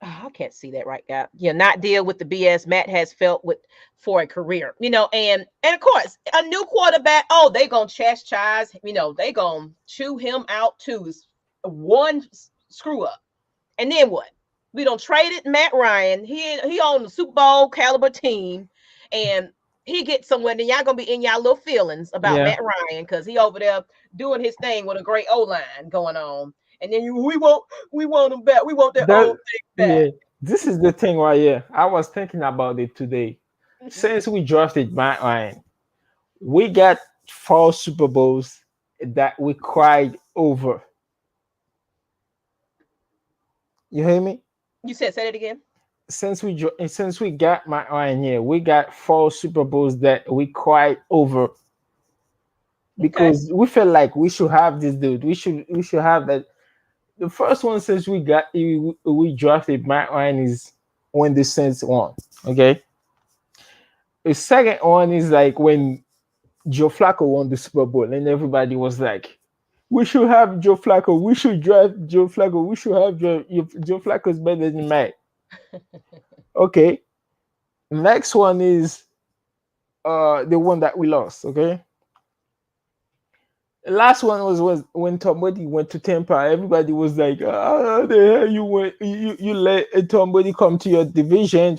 I can't see that right, guy. Not deal with the BS Matt has felt with for a career, and of course, a new quarterback, they gonna chastise, they gonna chew him out too. One screw up. And then what? We don't traded Matt Ryan. He on the Super Bowl caliber team, and he gets somewhere. Then y'all gonna be in y'all little feelings about Matt Ryan because he over there doing his thing with a great O-line going on. And then we want him back. We want that old thing back. Yeah, this is the thing right here. I was thinking about it today. Since we drafted Matt Ryan, we got 4 Super Bowls that we cried over. You hear me? You said, say it again. Since we got Matt Ryan here, we got 4 Super Bowls that we cried over because we felt like we should have this dude. We should have that. The first one since we drafted Matt Ryan is when the Saints won. Okay. The second one is like when Joe Flacco won the Super Bowl, and everybody was like, "We should have Joe Flacco. We should draft Joe Flacco. We should have Joe Flacco is better than Matt." Okay. Next one is the one that we lost. Okay. The last one was when Tom Brady went to Tampa. Everybody was like, "Oh, the hell you let Tom Brady come to your division?"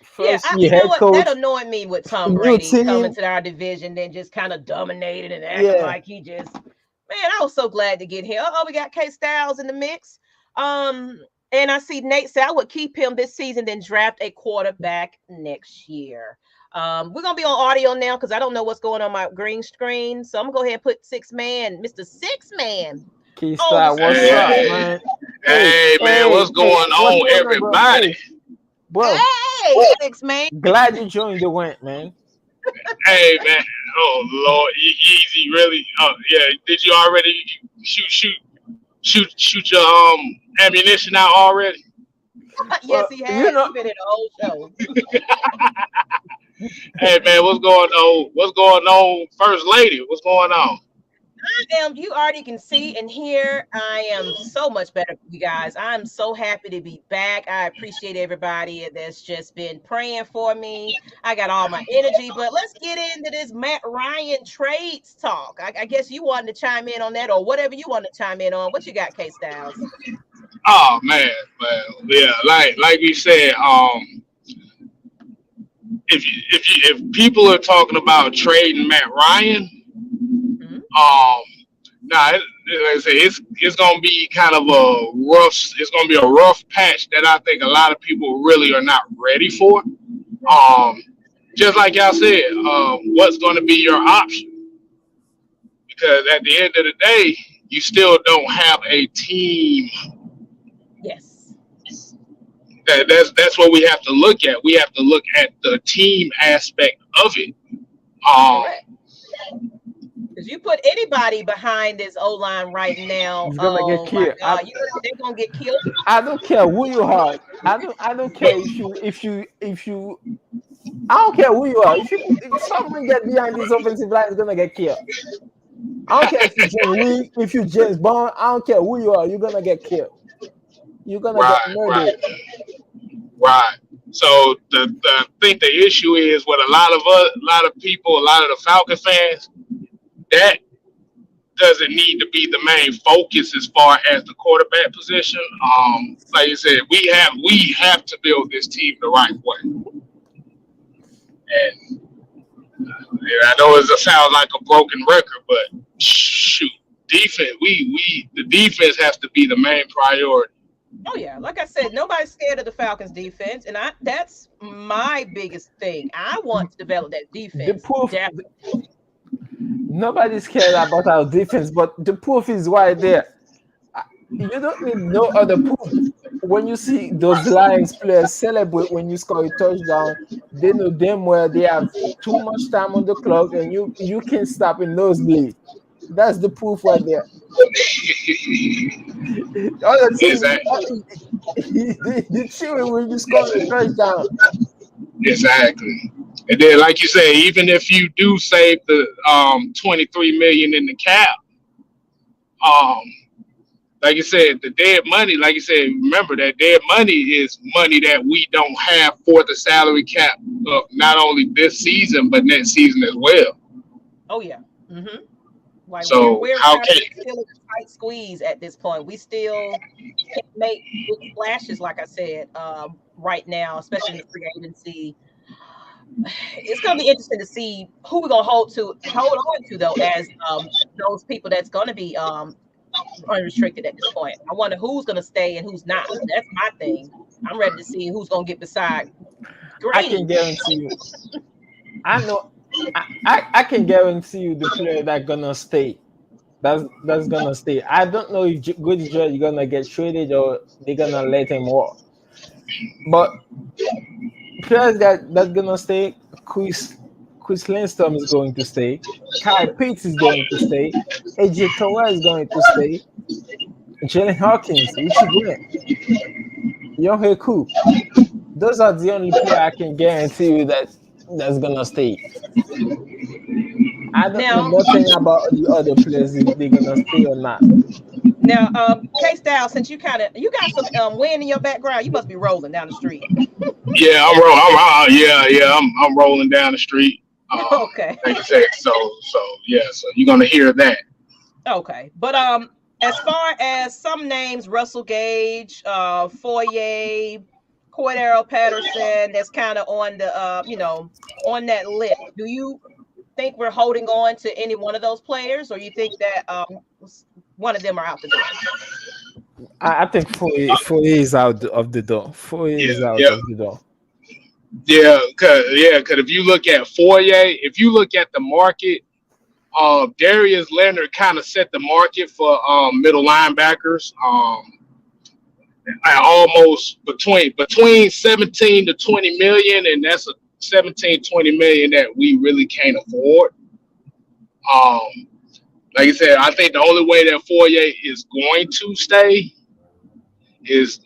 First, you know what? That annoyed me with Tom Brady coming to our division, then just kind of dominated and acting like he just. Man, I was so glad to get here. We got K Styles in the mix. And I see Nate say I would keep him this season, then draft a quarterback next year. We're gonna be on audio now because I don't know what's going on my green screen. So I'm gonna go ahead and put Mr. Six Man. K-Star, what's up, man? Hey, man, what's going on, everybody? Bro, hey, Six Man. Glad you joined the went, man. Hey, man. Oh Lord, easy, really? Oh yeah. Did you already shoot your ammunition out already? Yes, he has. He's been in the whole show. Hey man, what's going on? What's going on, First Lady? What's going on? You already can see and hear. I am so much better, you guys. I'm so happy to be back. I appreciate everybody that's just been praying for me. I got all my energy, but let's get into this Matt Ryan trades talk. I guess you wanted to chime in on that, or whatever you want to chime in on. What you got, K Styles? Oh man, well, yeah, like we said, if people are talking about trading Matt Ryan, like I say, it's gonna be kind of it's gonna be a rough patch that I think a lot of people really are not ready for. Just like y'all said, what's gonna be your option? Because at the end of the day, you still don't have a team. Yes. That's what we have to look at. We have to look at the team aspect of it. Correct. Because you put anybody behind this O-line right now, He's gonna get killed. they're gonna get killed. I don't care who you are. I don't care if you I don't care who you are. If someone get behind this offensive line, is gonna get killed. I don't care if you're James Bond. I don't care who you are. You're gonna get killed. You're gonna get murdered. Right. So I think the issue is with a lot of people, a lot of the Falcon fans, that doesn't need to be the main focus as far as the quarterback position. Like you said, we have to build this team the right way. And I know it sounds like a broken record, but shoot, defense. The defense has to be the main priority. Oh yeah, like I said, nobody's scared of the Falcons defense, and that's my biggest thing. I want to develop that defense. Nobody's scared about our defense, but the proof is right there. You don't need no other proof. When you see those Lions players celebrate when you score a touchdown, they know damn well they have too much time on the clock, and you can't stop in nosebleed. That's the proof right there. The cheering when you score a touchdown. Exactly. And then, like you say, even if you do save the $23 million in the cap, like you said, the dead money. Like you said, remember that dead money is money that we don't have for the salary cap of not only this season but next season as well. Oh yeah. Mm-hmm. Like so we're how can still in a tight squeeze at this point? We still can't make big splashes, like I said, right now, especially in free agency. It's going to be interesting to see who we're going to hold on to though, as those people that's going to be unrestricted at this point. I wonder who's going to stay and who's not. That's my thing. I'm ready to see who's going to get beside Green. I can guarantee you. I know. I can guarantee you the player that's gonna stay. That's gonna stay. I don't know if Good George is gonna get traded or they're gonna let him walk. But players that's gonna stay, Chris Lindstrom is going to stay. Kyle Pitts is going to stay. AJ Terrell is going to stay. Jalen Hawkins, Richie Grant, Young Heku. Those are the only players I can guarantee you that's gonna stay. I don't know nothing about the other players if they're gonna stay or not. Now, K-Style, since you got some wind in your background, you must be rolling down the street. Yeah, I'm rolling down the street. Okay. Like I said, so you're gonna hear that. Okay, but as far as some names, Russell Gage, Foyer, Cordero Patterson, that's kind of on the on that list. Do you think we're holding on to any one of those players, or you think that one of them are out the door? I think Foyer is out of the door. Foyer is out of the door. Yeah, cause if you look at Foyer, if you look at the market, Darius Leonard kind of set the market for middle linebackers. Almost between 17 to 20 million, and that's a 17, 20 million that we really can't afford. Like I said, I think the only way that Foyer is going to stay is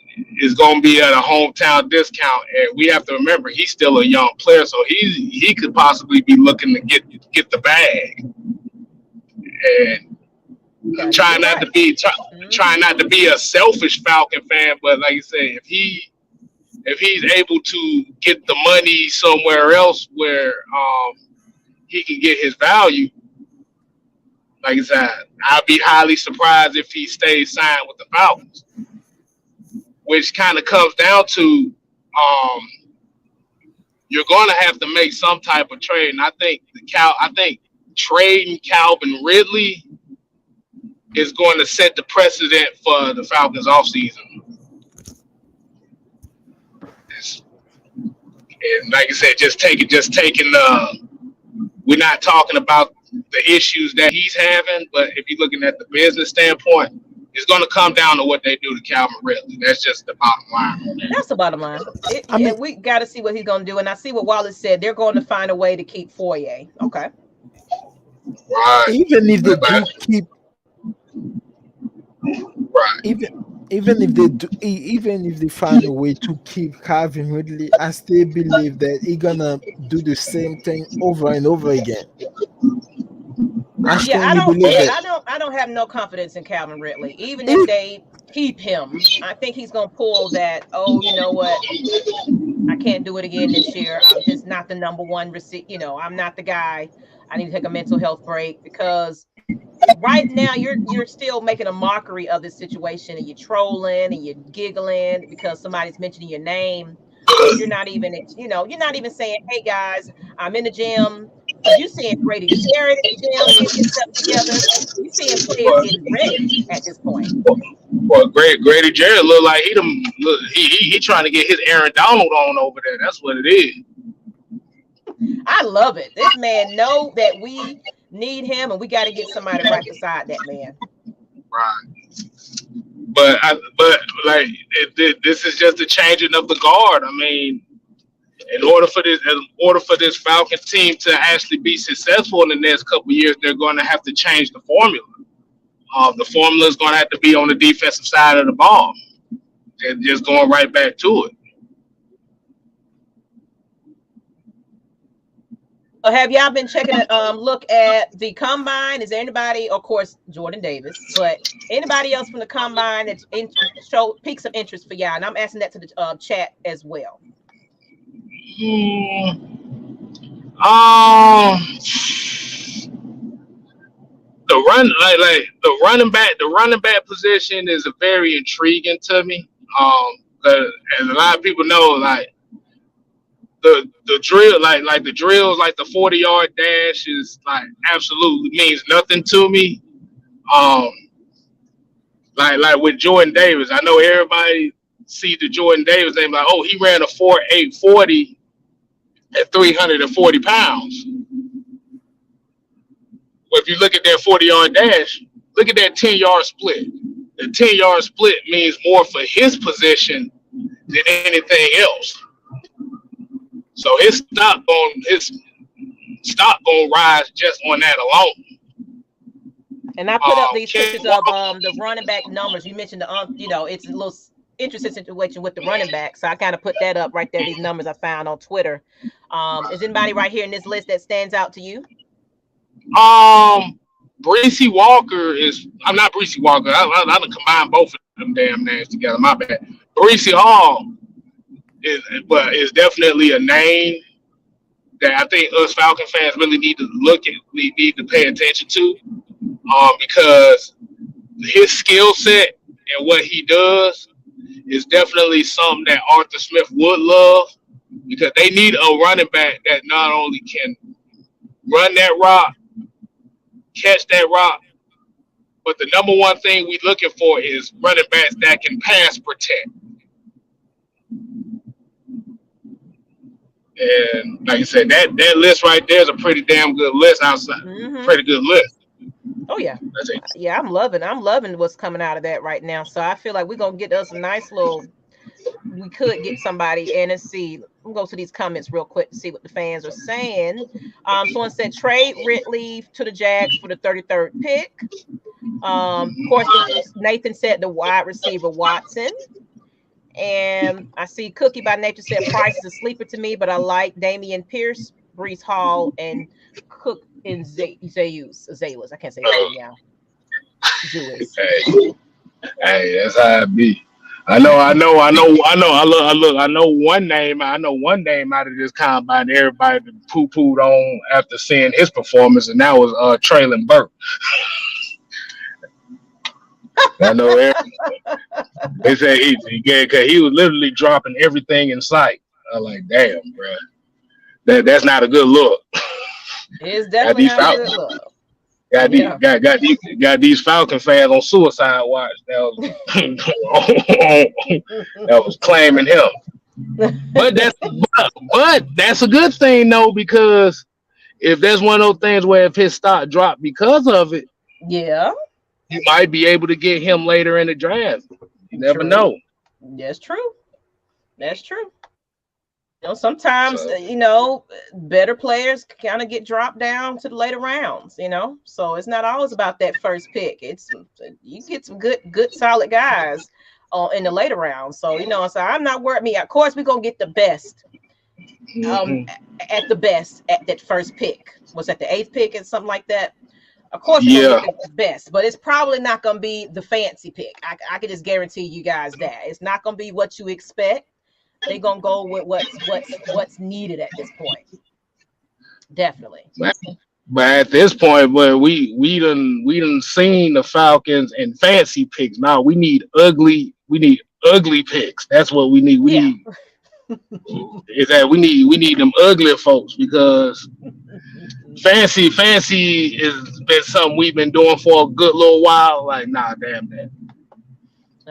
going to be at a hometown discount, and we have to remember he's still a young player, so he could possibly be looking to get the bag. And trying not to be a selfish Falcon fan, but like I say, if he's able to get the money somewhere else where he can get his value, like I said, I'd be highly surprised if he stays signed with the Falcons, which kind of comes down to you're going to have to make some type of trade, and I think trading Calvin Ridley is going to set the precedent for the Falcons offseason. And like I said, just taking we're not talking about the issues that he's having, but if you're looking at the business standpoint, It's going to come down to what they do to Calvin Ridley. That's just the bottom line. That's the bottom line. We got to see what he's going to do. And I see what Wallace said. They're going to find a way to keep Foye. Okay. Right. Even if they do keep, right. Even if they find a way to keep Calvin Ridley, I still believe that he's gonna do the same thing over and over again. I don't have no confidence in Calvin Ridley. Even if they keep him, I think he's gonna pull that. Oh, you know what? I can't do it again this year. I'm just not the number one receiver. You know, I'm not the guy. I need to take a mental health break because right now you're still making a mockery of this situation, and you're trolling and you're giggling because somebody's mentioning your name. You're not even, you're not even saying, "Hey guys, I'm in the gym." You're seeing Grady Jarrett in the gym, getting stuff together. You're seeing players getting ready at this point. Well, Grady Jarrett look like he trying to get his Aaron Donald on over there. That's what it is. I love it. This man know that we need him, and we got to get somebody right beside that man. Right. But this is just a changing of the guard. I mean, in order for this Falcons team to actually be successful in the next couple of years, they're going to have to change the formula. The formula is going to have to be on the defensive side of the ball, and just going right back to it. Have y'all been checking look at the combine? Is there anybody, of course, Jordan Davis, but anybody else from the combine that piques some interest for y'all? And I'm asking that to the chat as well. The running back position is very intriguing to me. As a lot of people know, like the drill, like the drills, like the 40-yard dash is like absolutely means nothing to me. Like with Jordan Davis, I know everybody see the Jordan Davis name like, oh, he ran a 4.8 40 at 340 pounds. But if you look at that 40-yard dash, look at that 10-yard split. The 10-yard split means more for his position than anything else. So his stock gonna rise just on that alone. And I put up these pictures of the running back numbers. You mentioned it's a little interesting situation with the running back. So I kind of put that up right there. These numbers I found on Twitter. Is anybody right here in this list that stands out to you? Breece Walker is. I'm not Breece Walker. I done combine both of them damn names together. My bad. Breece Hall is definitely a name that I think us Falcon fans really need to look at. We need to pay attention to, because his skill set and what he does is definitely something that Arthur Smith would love, because they need a running back that not only can run that rock, catch that rock, but the number one thing we're looking for is running backs that can pass protect. And like I said, that list right there is a pretty damn good list outside. Mm-hmm. Pretty good list. Oh yeah. Yeah, I'm loving what's coming out of that right now. So I feel like we're gonna get us a nice little, we could get somebody in and see. We'll go to these comments real quick to see what the fans are saying. Someone said trade Ridley to the Jags for the 33rd pick. Of course, Nathan said the wide receiver Watson. And I see Cookie by Nature said Price is a sleeper to me, but I like Damian Pierce, Breece Hall, and Cook and Zayus. I can't say that now. Hey, that's how it be. I know one name. I know one name out of this combine everybody poo-pooed on after seeing his performance, and that was Traylon Burke. I know they said he was literally dropping everything in sight. I'm like, damn, bro, that's not a good look. It's definitely not a good look. Got these Falcon fans on suicide watch. That was claiming him. But that's a good thing though, because if there's one of those things where if his stock dropped because of it, yeah, you might be able to get him later in the draft. You never True. know. That's true. That's true. Sometimes So, better players kind of get dropped down to the later rounds. So it's not always about that first pick. It's you get some good solid guys in the later rounds. So so I'm not worried. Of course, we're gonna get the best. At the best at that first pick. Was that the 8th pick and something like that? Of course, we're gonna get the best, but it's probably not gonna be the fancy pick. I can just guarantee you guys that it's not gonna be what you expect. They're gonna go with what's needed at this point. Definitely. But at this point, but we done seen the Falcons and fancy picks. Now we need ugly picks. That's what we need. We need is that we need them ugly folks, because fancy has been something we've been doing for a good little while. Like, nah, damn that.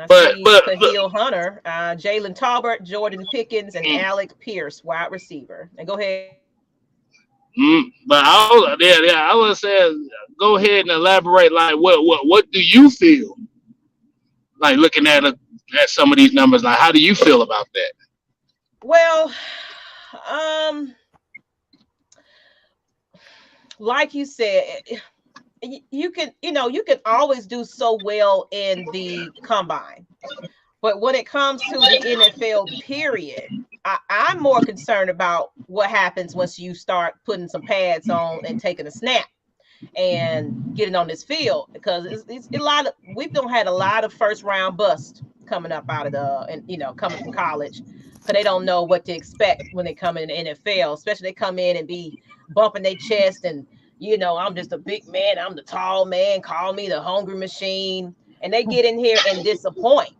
But Kahil Hunter, Jalen Talbert, Jordan Pickens, and Alec Pierce, wide receiver. And go ahead. But I was saying, go ahead and elaborate. Like, what do you feel? Like, looking at some of these numbers, like, how do you feel about that? Well, like you said, you can always do so well in the combine, but when it comes to the NFL period, I'm more concerned about what happens once you start putting some pads on and taking a snap and getting on this field, because it's a lot of, we've had a lot of first round busts coming up out of coming from college, because they don't know what to expect when they come in the NFL, especially they come in and be bumping their chest and I'm just a big man, I'm the tall man, call me the hungry machine, and they get in here and disappoint.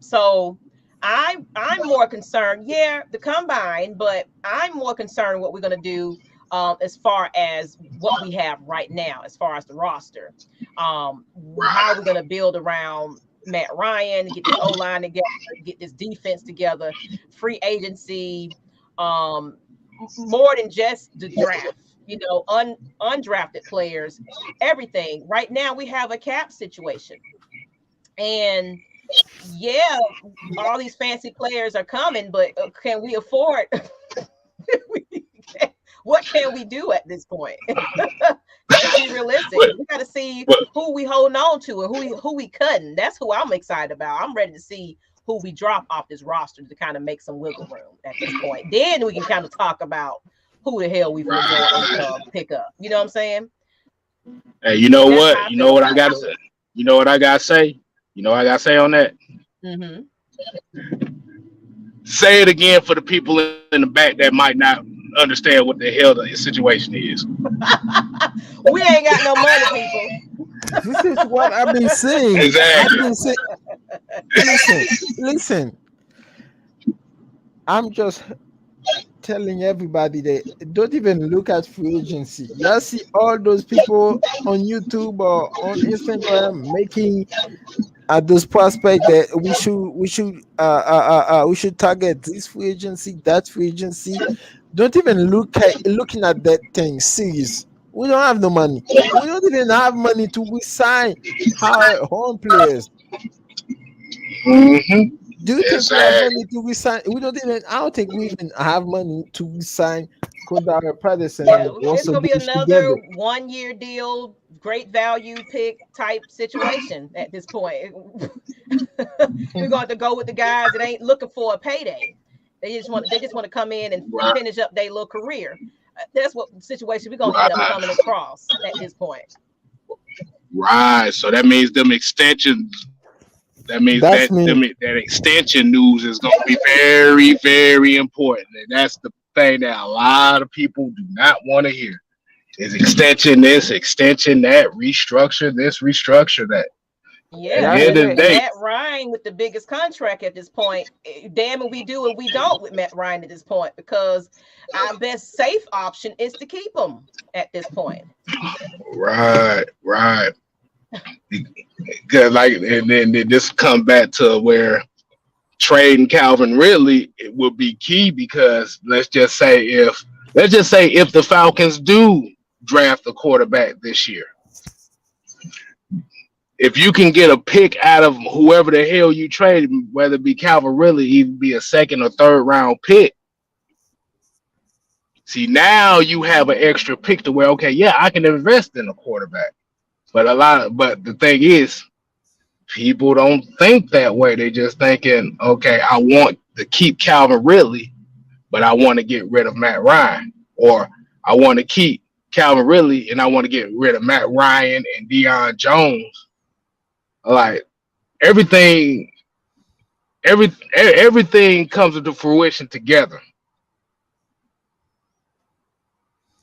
So I'm more concerned, the combine, but I'm more concerned what we're going to do as far as what we have right now, as far as the roster. How are we going to build around Matt Ryan, get the O-line together, get this defense together, free agency, more than just the draft. Undrafted players, everything. Right now we have a cap situation, and all these fancy players are coming, but can we afford? What can we do at this point? Let's be realistic. We got to see who we holding on to and who we cutting. That's who I'm excited about. I'm ready to see who we drop off this roster to kind of make some wiggle room at this point. Then we can kind of talk about who the hell we going to pick up. You know what I'm saying? Hey, you know what? You know what I got to say? You know what I got to say? You know what I got to say on that? Mm-hmm. Say it again for the people in the back that might not understand what the hell the situation is. We ain't got no money, people. This is what I've been saying. Exactly. Listen. I'm just telling everybody that don't even look at free agency. Y'all see all those people on YouTube or on Instagram making those prospects that we should target this free agency, that free agency. Don't even looking at that thing serious. We don't have no money. We don't even have money to sign our home players. Mm-hmm. Do you think we have money to resign? We don't even. I don't think we even have money to resign Kodara Patterson. It's gonna be another 1-year deal, great value pick type situation at this point. We're going to go with the guys that ain't looking for a payday. They just want to come in and finish up their little career. That's what situation we're gonna end up coming across at this point. Right. So that means them extensions. That means that extension news is going to be very, very important. And that's the thing that a lot of people do not want to hear. Is extension this, extension that, restructure this, restructure that. Yeah, at the end of the day, Matt Ryan with the biggest contract at this point. Damn it, we do and we don't with Matt Ryan at this point, because our best safe option is to keep him at this point. Right. Because and then this come back to where trading Calvin Ridley, it will be key, because let's just say if the Falcons do draft a quarterback this year, if you can get a pick out of whoever the hell you trade, whether it be Calvin Ridley, even be a second or third round pick. See, now you have an extra pick to where, okay, yeah, I can invest in a quarterback. But the thing is, people don't think that way. They just thinking, okay, I want to keep Calvin Ridley, but I want to get rid of Matt Ryan, or I want to keep Calvin Ridley and I want to get rid of Matt Ryan and Deion Jones. Like everything comes into fruition together.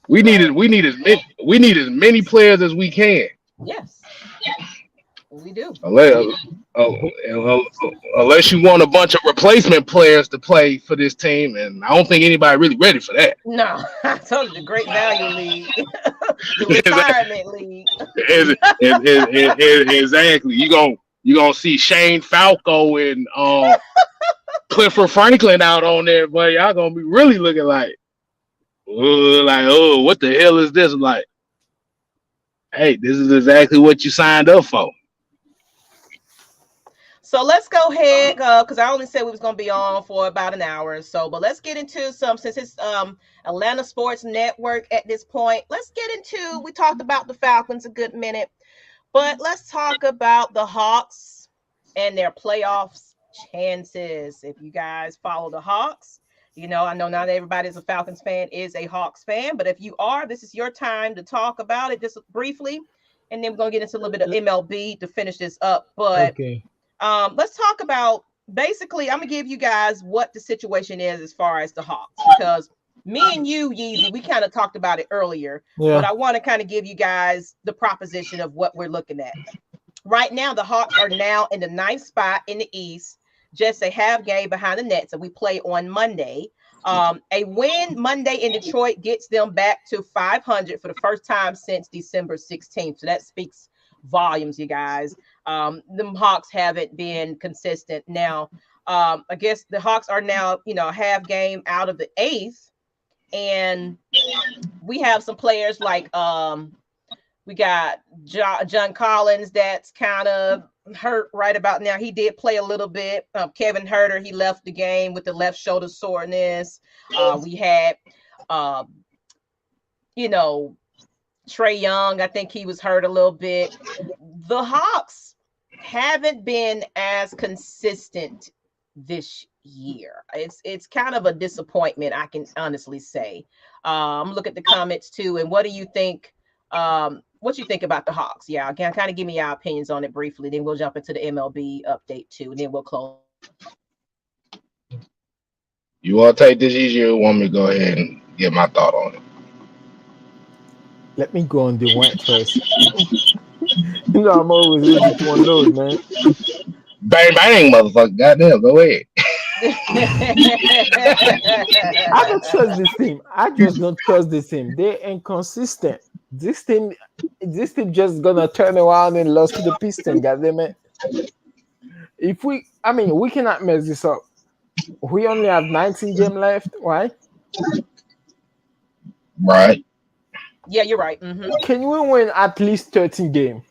We need as many players as we can. Yes, we do. Unless you want a bunch of replacement players to play for this team, and I don't think anybody really ready for that. No, I told you the great value league, the retirement league. Exactly. You gonna see Shane Falco and Clifford Franklin out on there, but y'all gonna be really looking like, what the hell is this? I'm like, hey, this is exactly what you signed up for. So let's go ahead, because I only said we was going to be on for about an hour or so, but let's get into some, since it's Atlanta Sports Network at this point, let's get into, we talked about the Falcons a good minute, but let's talk about the Hawks and their playoffs chances. If you guys follow the Hawks, you know, I know not everybody's a Falcons fan, is a Hawks fan, but if you are, this is your time to talk about it just briefly, and then we're going to get into a little bit of MLB to finish this up, but okay. Let's talk about, basically, I'm going to give you guys what the situation is as far as the Hawks, because me and you, Yeezy, we kind of talked about it earlier, but I want to kind of give you guys the proposition of what we're looking at. Right now, the Hawks are now in the 9th spot in the East, just a half game behind the Nets, and we play on Monday. A win Monday in Detroit gets them back to 500 for the first time since December 16th, so that speaks volumes, you guys. The Hawks haven't been consistent. Now, I guess the Hawks are now, you know, half game out of the 8th, and we have some players like we got John Collins that's kind of hurt right about now. He did play a little bit. Kevin Herter, he left the game with the left shoulder soreness. We had you know, Trey Young, I think he was hurt a little bit. The Hawks haven't been as consistent this year. It's kind of a disappointment, I can honestly say. Look at the comments too, and what do you think? What you think about the Hawks? Yeah, can kind of give me your opinions on it briefly. Then we'll jump into the MLB update too, and then we'll close. You want to take this easier? Or want me to go ahead and get my thought on it? Let me go on the went first. You know, I'm always ready to unload, man. Bang, bang, motherfucker. Goddamn, go ahead. I don't trust this team. I just don't trust this team. They're inconsistent. This team just gonna turn around and lose to the Pistons, goddamn it. We cannot mess this up. We only have 19 games left, right? Right. Yeah, you're right. Mm-hmm. Can we win at least 13 games?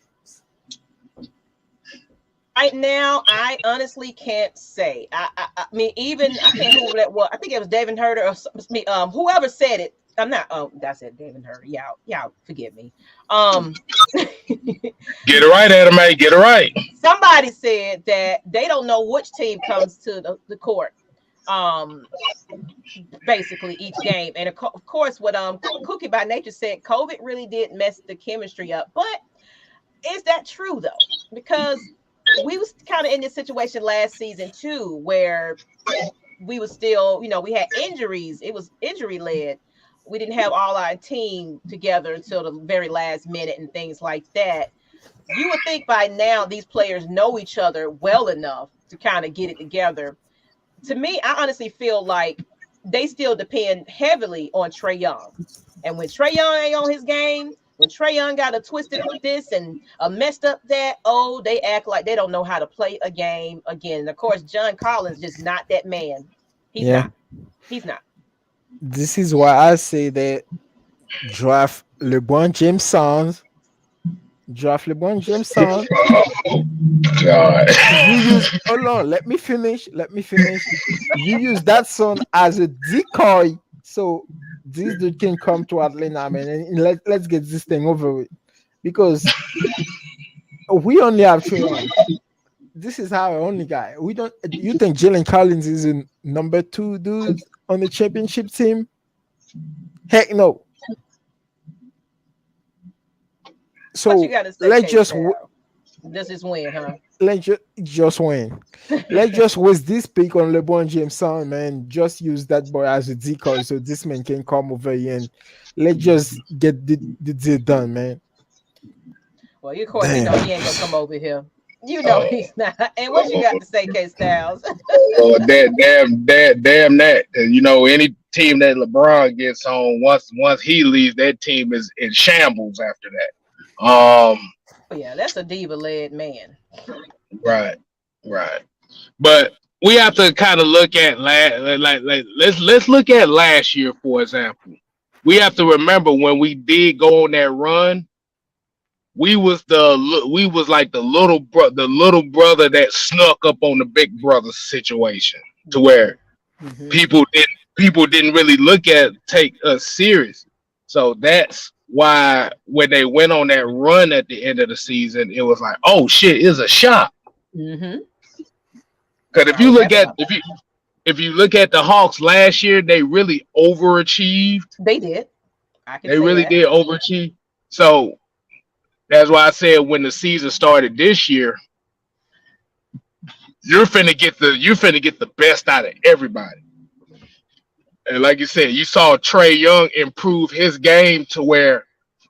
Right now, I honestly can't say. I mean, even I can't remember that. Well, I think it was David Herter or me. Whoever said it. I'm not. Oh, that's it, David Herter. Yeah. Forgive me. Get it right, Anime. Get it right. Somebody said that they don't know which team comes to the court. Basically each game, and of course, what Cookie by Nature said, COVID really did mess the chemistry up. But is that true though? Because we was kind of in this situation last season too, where we was still, you know, we had injuries. It was injury led. We didn't have all our team together until the very last minute and things like that. You would think by now these players know each other well enough to kind of get it together. To me, I honestly feel like they still depend heavily on Trey Young. And when Trey Young ain't on his game, when Trey Young got a twisted this and a messed up that, they act like they don't know how to play a game again. And of course, John Collins just not that man. He's not. This is why I say that draft LeBron James sons, draft LeBron James' son. Oh, God. You use hold on, let me finish. You use that son as a decoy, so this dude can come to Atlanta, man, and let's get this thing over with. Because we only have Trae Young. This is our only guy. We don't. You think Jalen Collins is a number 2 dude on the championship team? Heck no. So What you got to say, let's just this is win, huh? let's just win. Let's just waste this pick on LeBron James' son, man. Just use that boy as a decoy so this man can come over here and let's just get the deal done, man. Well, of course, you know he ain't gonna come over here. You know he's not. And what you got to say, K Styles? Oh, damn that. You know, any team that LeBron gets on, once he leaves, that team is in shambles after that. Yeah, that's a diva-led man. Right. But we have to kind of look at let's look at last year, for example. We have to remember when we did go on that run, we was like the little brother that snuck up on the big brother situation, to where people didn't really take us serious. So that's why when they went on that run at the end of the season, it was like, oh shit, it's a shot. Because if you look at the Hawks last year, they really overachieved. They did. They really did overachieve. So that's why I said when the season started this year, you're finna get the best out of everybody. And like you said, you saw Trae Young improve his game to where,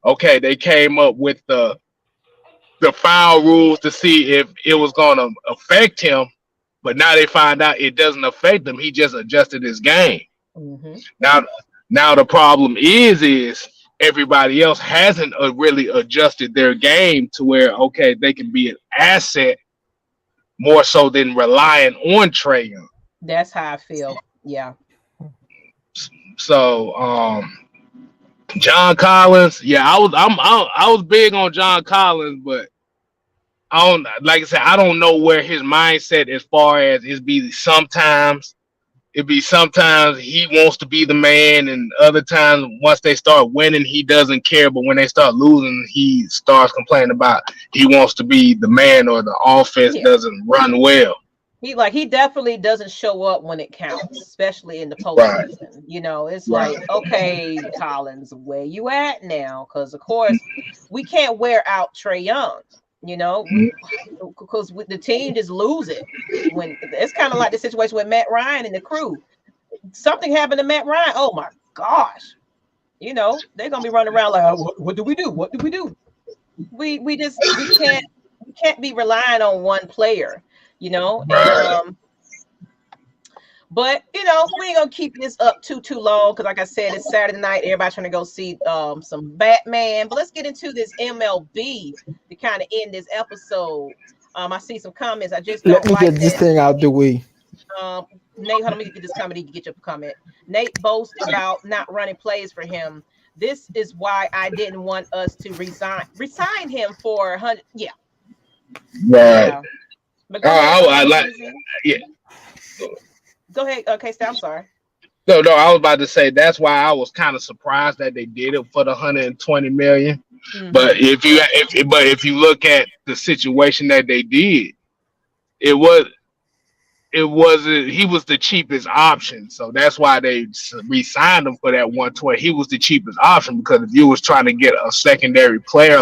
okay, they came up with the foul rules to see if it was going to affect him, but now they find out it doesn't affect him. He just adjusted his game. Now the problem is everybody else hasn't really adjusted their game to where, okay, they can be an asset more so than relying on Trae Young. That's how I feel. Yeah. So, John Collins, yeah, I was big on John Collins, but like I said, I don't know where his mindset as far as sometimes he wants to be the man, and other times once they start winning, he doesn't care. But when they start losing, he starts complaining about he wants to be the man or the offense doesn't run well. He definitely doesn't show up when it counts, especially in the postseason. Right. You know, it's like, okay, Collins, where you at now? Because of course we can't wear out Trae Young. You know, because the team just lose it. When it's kind of like the situation with Matt Ryan and the crew. Something happened to Matt Ryan. Oh my gosh! You know they're gonna be running around like, what do we do? What do we do? We can't be relying on one player. You know, and, but you know we ain't gonna keep this up too long because, like I said, it's Saturday night. Everybody's trying to go see some Batman. But let's get into this MLB to kind of end this episode. I see some comments. I just let me get this thing out the way. Nate, hold on, let me get this comment. You get your comment. Nate boasts about not running plays for him. This is why I didn't want us to resign him for 100. Yeah. Right. Yeah. But go ahead. Okay, I'm sorry. No, I was about to say that's why I was kind of surprised that they did it for the 120 million. Mm-hmm. But if you look at the situation that they did, he was the cheapest option. So that's why they re-signed him for that 120. He was the cheapest option because if you was trying to get a secondary player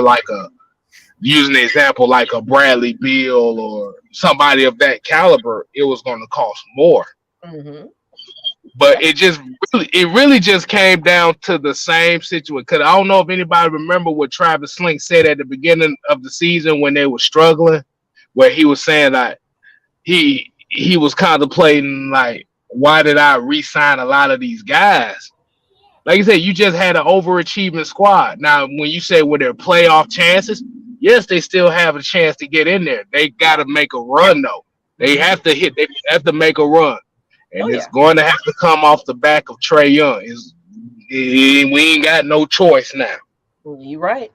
using the example like a Bradley Beal or somebody of that caliber, it was going to cost more. Mm-hmm. But it really just came down to the same situation. Because I don't know if anybody remember what Travis Slink said at the beginning of the season when they were struggling, where he was saying like he was contemplating like, why did I re-sign a lot of these guys? Like you said, you just had an overachieving squad. Now, when you say with their playoff chances, yes, they still have a chance to get in there. They got to make a run, though. They have to make a run. And it's going to have to come off the back of Trae Young. We ain't got no choice now. You're right.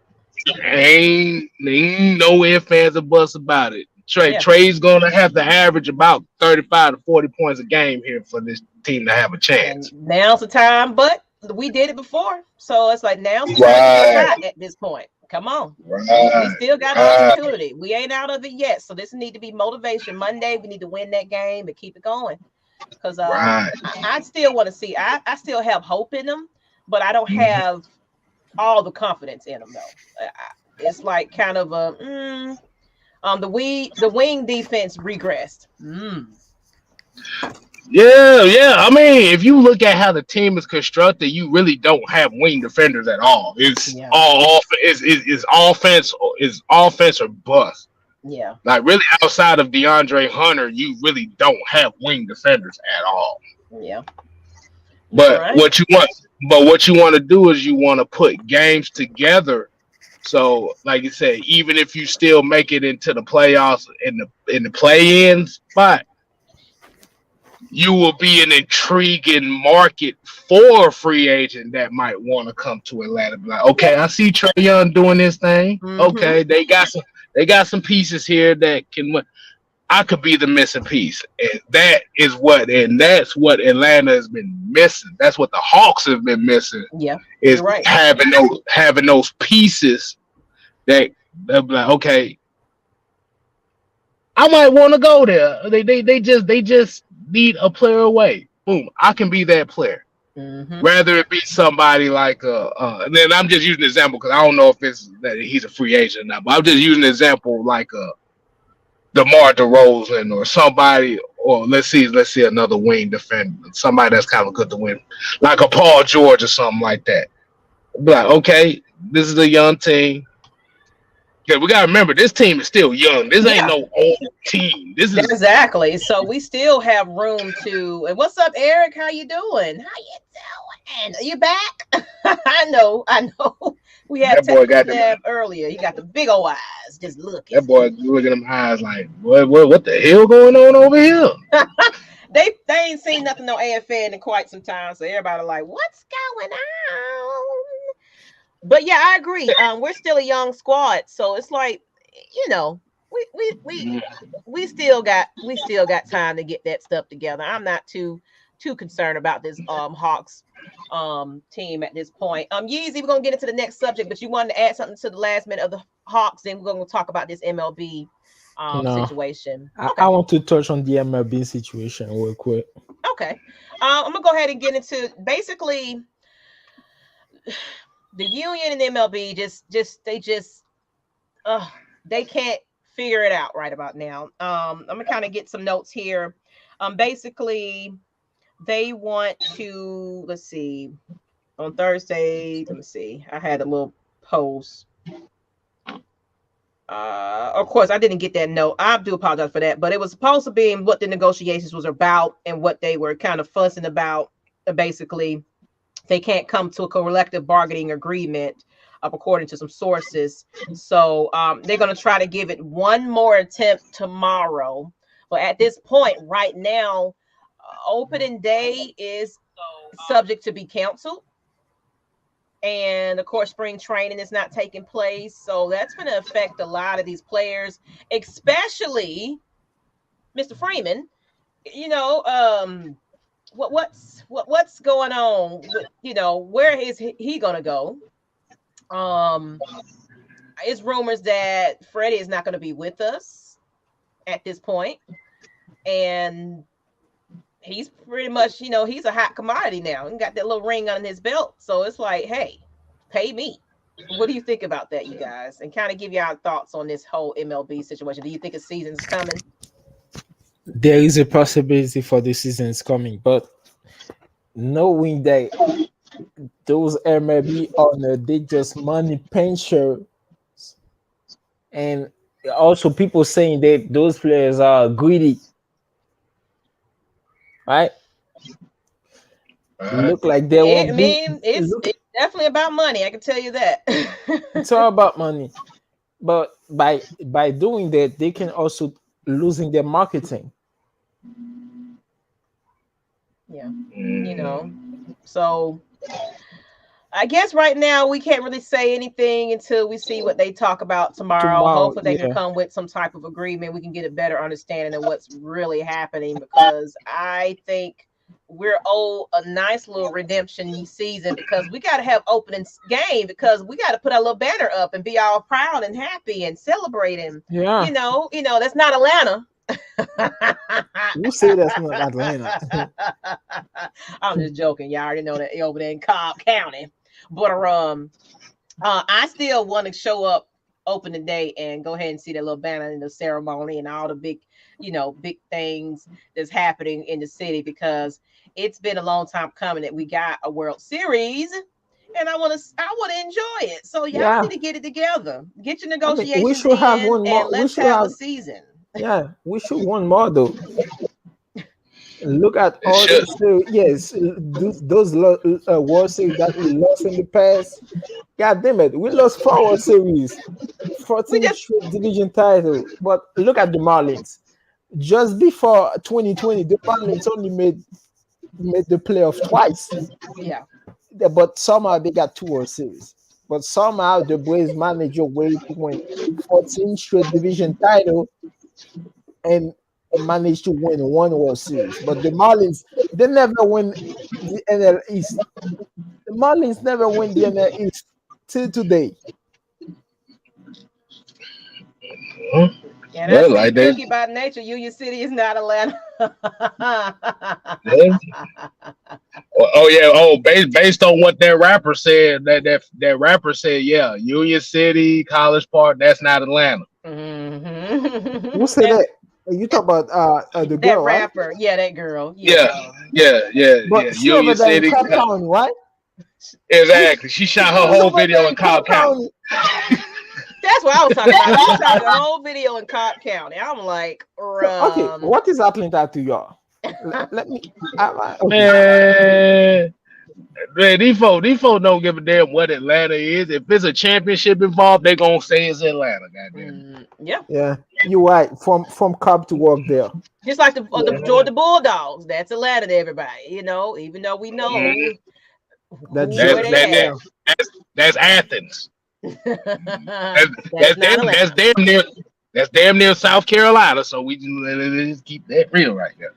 Ain't no ifs, ands, or buts about it. Trey's gonna have to average about 35 to 40 points a game here for this team to have a chance. And now's the time, but we did it before, so it's like now's the time to get Right, hot at this point. Come on, we right, still got right, opportunity. We ain't out of it yet, so this need to be motivation. Monday, we need to win that game and keep it going. Because right. I still want to see. I still have hope in them, but I don't Mhm. have all the confidence in them though. It's like kind of a the wing defense regressed. Yeah. I mean, if you look at how the team is constructed, you really don't have wing defenders at all. It's Yeah, all is offense or bust. yeah, Like really, outside of DeAndre Hunter, you really don't have wing defenders at all. yeah. You're But right. what you want to do is you want to put games together. So, like you said, even if you still make it into the playoffs in the play-in spot, you will be an intriguing market for a free agent that might want to come to Atlanta. Be like, okay, I see Trae Young doing this thing. Okay, they got some pieces here that can. I could be the missing piece, and that's what Atlanta has been missing. That's what the Hawks have been missing. Yeah, Is you're right. having those pieces that they'll be like, okay, I might want to go there. They just need a player away. Boom, I can be that player. Rather it be somebody like and then I'm just using an example because I don't know if it's that he's a free agent or not, but I'm just using an example like DeMar DeRozan or somebody, or let's see another wing defender, somebody that's kind of good to win, like a Paul George or something like that. Be like, okay, this is a young team. Yeah, we gotta remember this team is still young. This ain't no old team. This is exactly. So we still have room to. And what's up, Eric? How you doing? How you doing? Are you back? I know. We had that boy got Tab earlier. He got the big old eyes, just looking. That boy looking at them eyes like, what the hell going on over here? They ain't seen nothing on AFN in quite some time, so everybody like, what's going on? But yeah, I agree. We're still a young squad, so it's like, we still got time to get that stuff together. I'm not too concerned about this Hawks team at this point. Yeezy, we're gonna get into the next subject, but you wanted to add something to the last minute of the Hawks, and we're gonna talk about this MLB situation. Okay. I want to touch on the MLB situation real quick. Okay. I'm gonna go ahead and get into basically the union and MLB they can't figure it out right about now. I'm gonna kind of get some notes here. Basically they want to, let's see, on Thursday, let me see, I had a little post. Of course, I didn't get that note. I do apologize for that, but it was supposed to be what the negotiations was about and what they were kind of fussing about. Basically, they can't come to a collective bargaining agreement, according to some sources. So they're going to try to give it one more attempt tomorrow. But at this point, right now, opening day is subject to be canceled. And of course, spring training is not taking place. So that's going to affect a lot of these players, especially Mr. Freeman. What's going on with, where is he going to go? It's rumors that Freddie is not going to be with us at this point. And he's pretty much, he's a hot commodity now and got that little ring on his belt. So it's like, hey, pay me. What do you think about that, you guys? And kind of give y'all thoughts on this whole MLB situation. Do you think a season's coming? There is a possibility for the season's coming, but knowing that those MLB owners, they just money pinchers, and also people saying that those players are greedy. Right? Look like they won't be. It's definitely about money. I can tell you that. It's all about money, but by doing that, they can also losing their marketing. Yeah, so I guess right now we can't really say anything until we see what they talk about tomorrow. Hopefully they can come with some type of agreement. We can get a better understanding of what's really happening, because I think we're owed a nice little redemption season, because we got to have opening game, because we got to put our little banner up and be all proud and happy and celebrating. Yeah. You know, that's not Atlanta. You say that's not Atlanta. I'm just joking. Y'all already know that over there in Cobb County. But I still want to show up opening day and go ahead and see that little banner in the ceremony and all the big things that's happening in the city, because it's been a long time coming that we got a World Series, and I want to enjoy it. So y'all need to get it together. Get your negotiations we should have one more. And let's have a season. Yeah, we should one more though. Look at all the series. Yes, those World Series that we lost in the past. God damn it, we lost 4 World Series, 14 division title. But look at the Marlins. Just before 2020, the Marlins only made the playoff twice. Yeah. But somehow they got 2 World Series. But somehow the Braves managed a way to win 14 straight division title and managed to win 1 World Series. But the Marlins, they never win the NL East. The Marlins never win the NL East till today. Yeah, that's like cookie by nature. Union City is not Atlanta. Based on what that rapper said, that rapper said, yeah, Union City, College Park, that's not Atlanta. Mm-hmm. Who said that? You talk about the girl, that rapper, right? Yeah, that girl. Yeah. But she Union over there City, in Cobb County, right? Exactly. She shot her whole video in Cobb County. That's what I was talking about. She shot the whole video in Cobb County. I'm like, okay, what is Atlanta to y'all? Let me. Man, these folks don't give a damn what Atlanta is. If there's a championship involved, they're gonna say it's Atlanta. Goddamn. Yeah, you're right. From Cobb to work there. Just like the Georgia Bulldogs. That's Atlanta to everybody. Even though we know that's Athens. That's damn near South Carolina. So we just keep that real right there.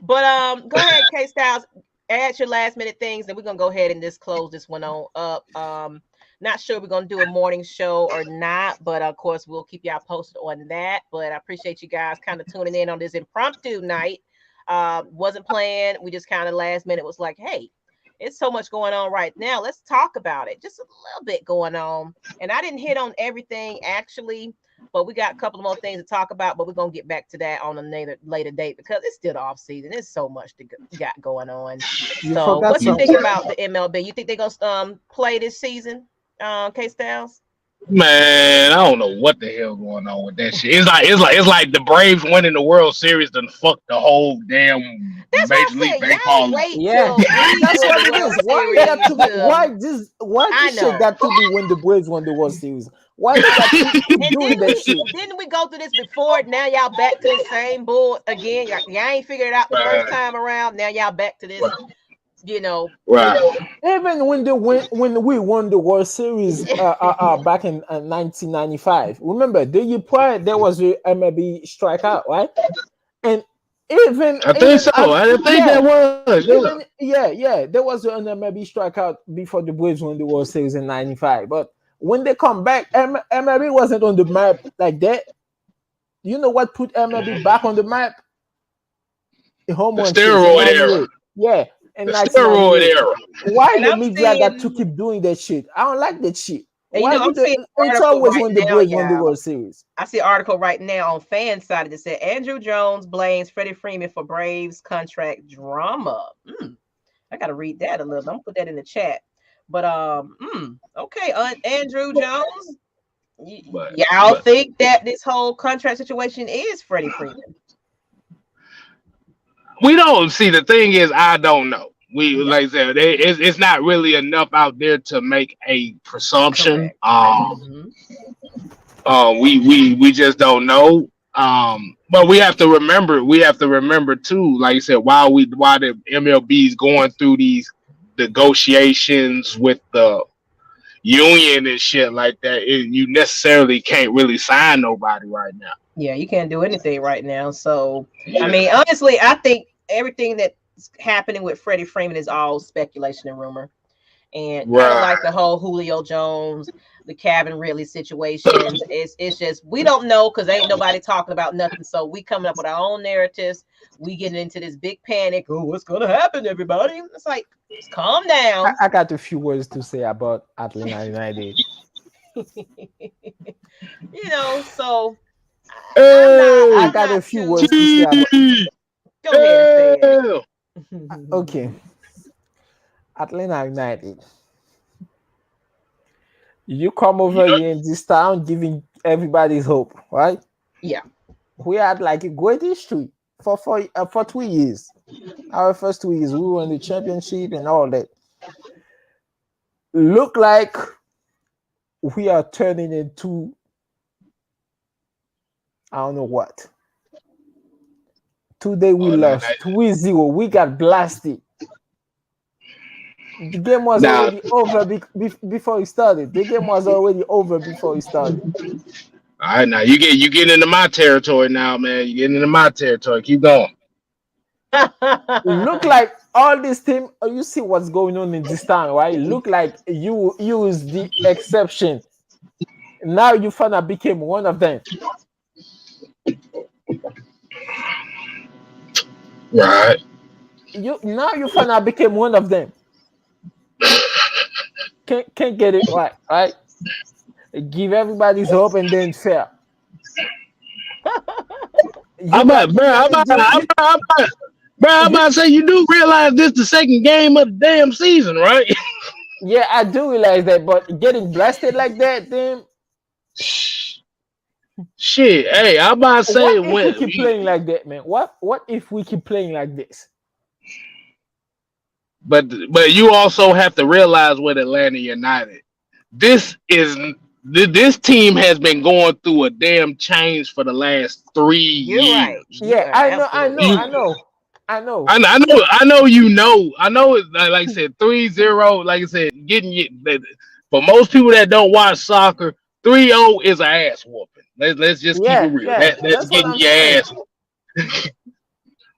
But go ahead, K Styles, add your last minute things, and we're gonna go ahead and just close this one on up. Not sure we're gonna do a morning show or not, but of course we'll keep y'all posted on that. But I appreciate you guys kind of tuning in on this impromptu night. Wasn't planned. We just kind of last minute was like, hey, it's so much going on right now. Let's talk about it. Just a little bit going on. And I didn't hit on everything actually, but we got a couple more things to talk about, but we're going to get back to that on a later date, because it's still the off season. There's so much got going on. So what you think about the MLB? You think they're going to play this season, K Styles? Man, I don't know what the hell going on with that shit. It's like the Braves winning the World Series done fucked the whole damn Major League Baseball. Yeah, that's what it is. Why this shit got to be when the Braves won the World Series? Why got to keep doing that shit? Didn't we go through this before? Now y'all back to the same bull again. Y'all ain't figured it out the first time around. Now y'all back to this. Right. Even when we won the World Series back in 1995, remember the year prior there was the MLB strikeout, right? And even I think there was. There was an MLB strikeout before the Braves won the World Series in '95. But when they come back, MLB wasn't on the map like that. You know what put MLB back on the map? The home run steroid era. Yeah. And steroid era. Why the media got to keep doing that shit? I don't like that shit. It's always when the Braves won the World Series. I see an article right now on Fanside that said Andrew Jones blames Freddie Freeman for Braves contract drama. I gotta read that a little. I'm gonna put that in the chat. But okay, Andrew Jones, y'all think that this whole contract situation is Freddie Freeman? We don't see. The thing is, I don't know. We like I said, it's not really enough out there to make a presumption. We just don't know. But we have to remember too. Like I said, while the MLB is going through these negotiations with the union and shit like that, you necessarily can't really sign nobody right now. Yeah, you can't do anything right now. So, I mean, honestly, I think everything that's happening with Freddie Freeman is all speculation and rumor. And kind of like the whole Julio Jones, the Calvin Ridley situations. It's just we don't know because ain't nobody talking about nothing. So we coming up with our own narratives. We getting into this big panic. Oh, what's gonna happen, everybody? It's like, just calm down. I got a few words to say about Atlanta United. So I got a few words to say about. Go ahead and say it. Okay. Atlanta United. You come over here in this town giving everybody's hope, right? Yeah. We had like a great history for 2 years. Our first 2 years, we won the championship and all that. Look like we are turning into I don't know what. Today we lost 3-0. We got blasted. The game was already over before it started. The game was already over before it started. All right, now you get into my territory now, man. You getting into my territory. Keep going. Look like all this team. You see what's going on in this town, right? Look like you is the exception. Now you finally became one of them. Right. You finally became one of them. Can't get it right? Give everybody's hope and then fail. I'm about to say, you do realize this the second game of the damn season, right? Yeah, I do realize that, but getting blasted like that, then shit. Hey, I'm about to say, what if we keep playing like that, man? What if we keep playing like this? But you also have to realize with Atlanta United, this team has been going through a damn change for the last 3 years. Right. Yeah, I know. I know. I know. I know. It's like I said, 3-0. Like I said, for most people that don't watch soccer, 3-0 is an ass whooping. Let's just keep it real. That's getting your ass.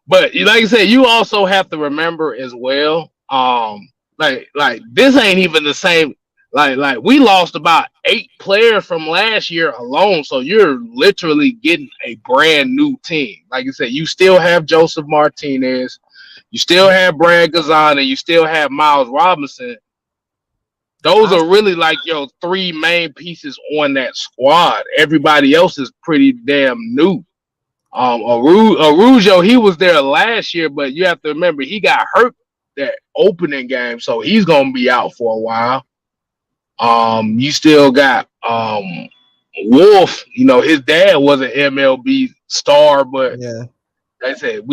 But like I said, you also have to remember as well. Like this ain't even the same. Like we lost about 8 players from last year alone, so you're literally getting a brand new team. Like I said, you still have Joseph Martinez, you still have Brad Gazan, and you still have Miles Robinson. Those are really like your 3 main pieces on that squad. Everybody else is pretty damn new. Arujo, he was there last year, but you have to remember he got hurt that opening game, so he's gonna be out for a while. You still got Wolf. You know, his dad was an MLB star, but like I said,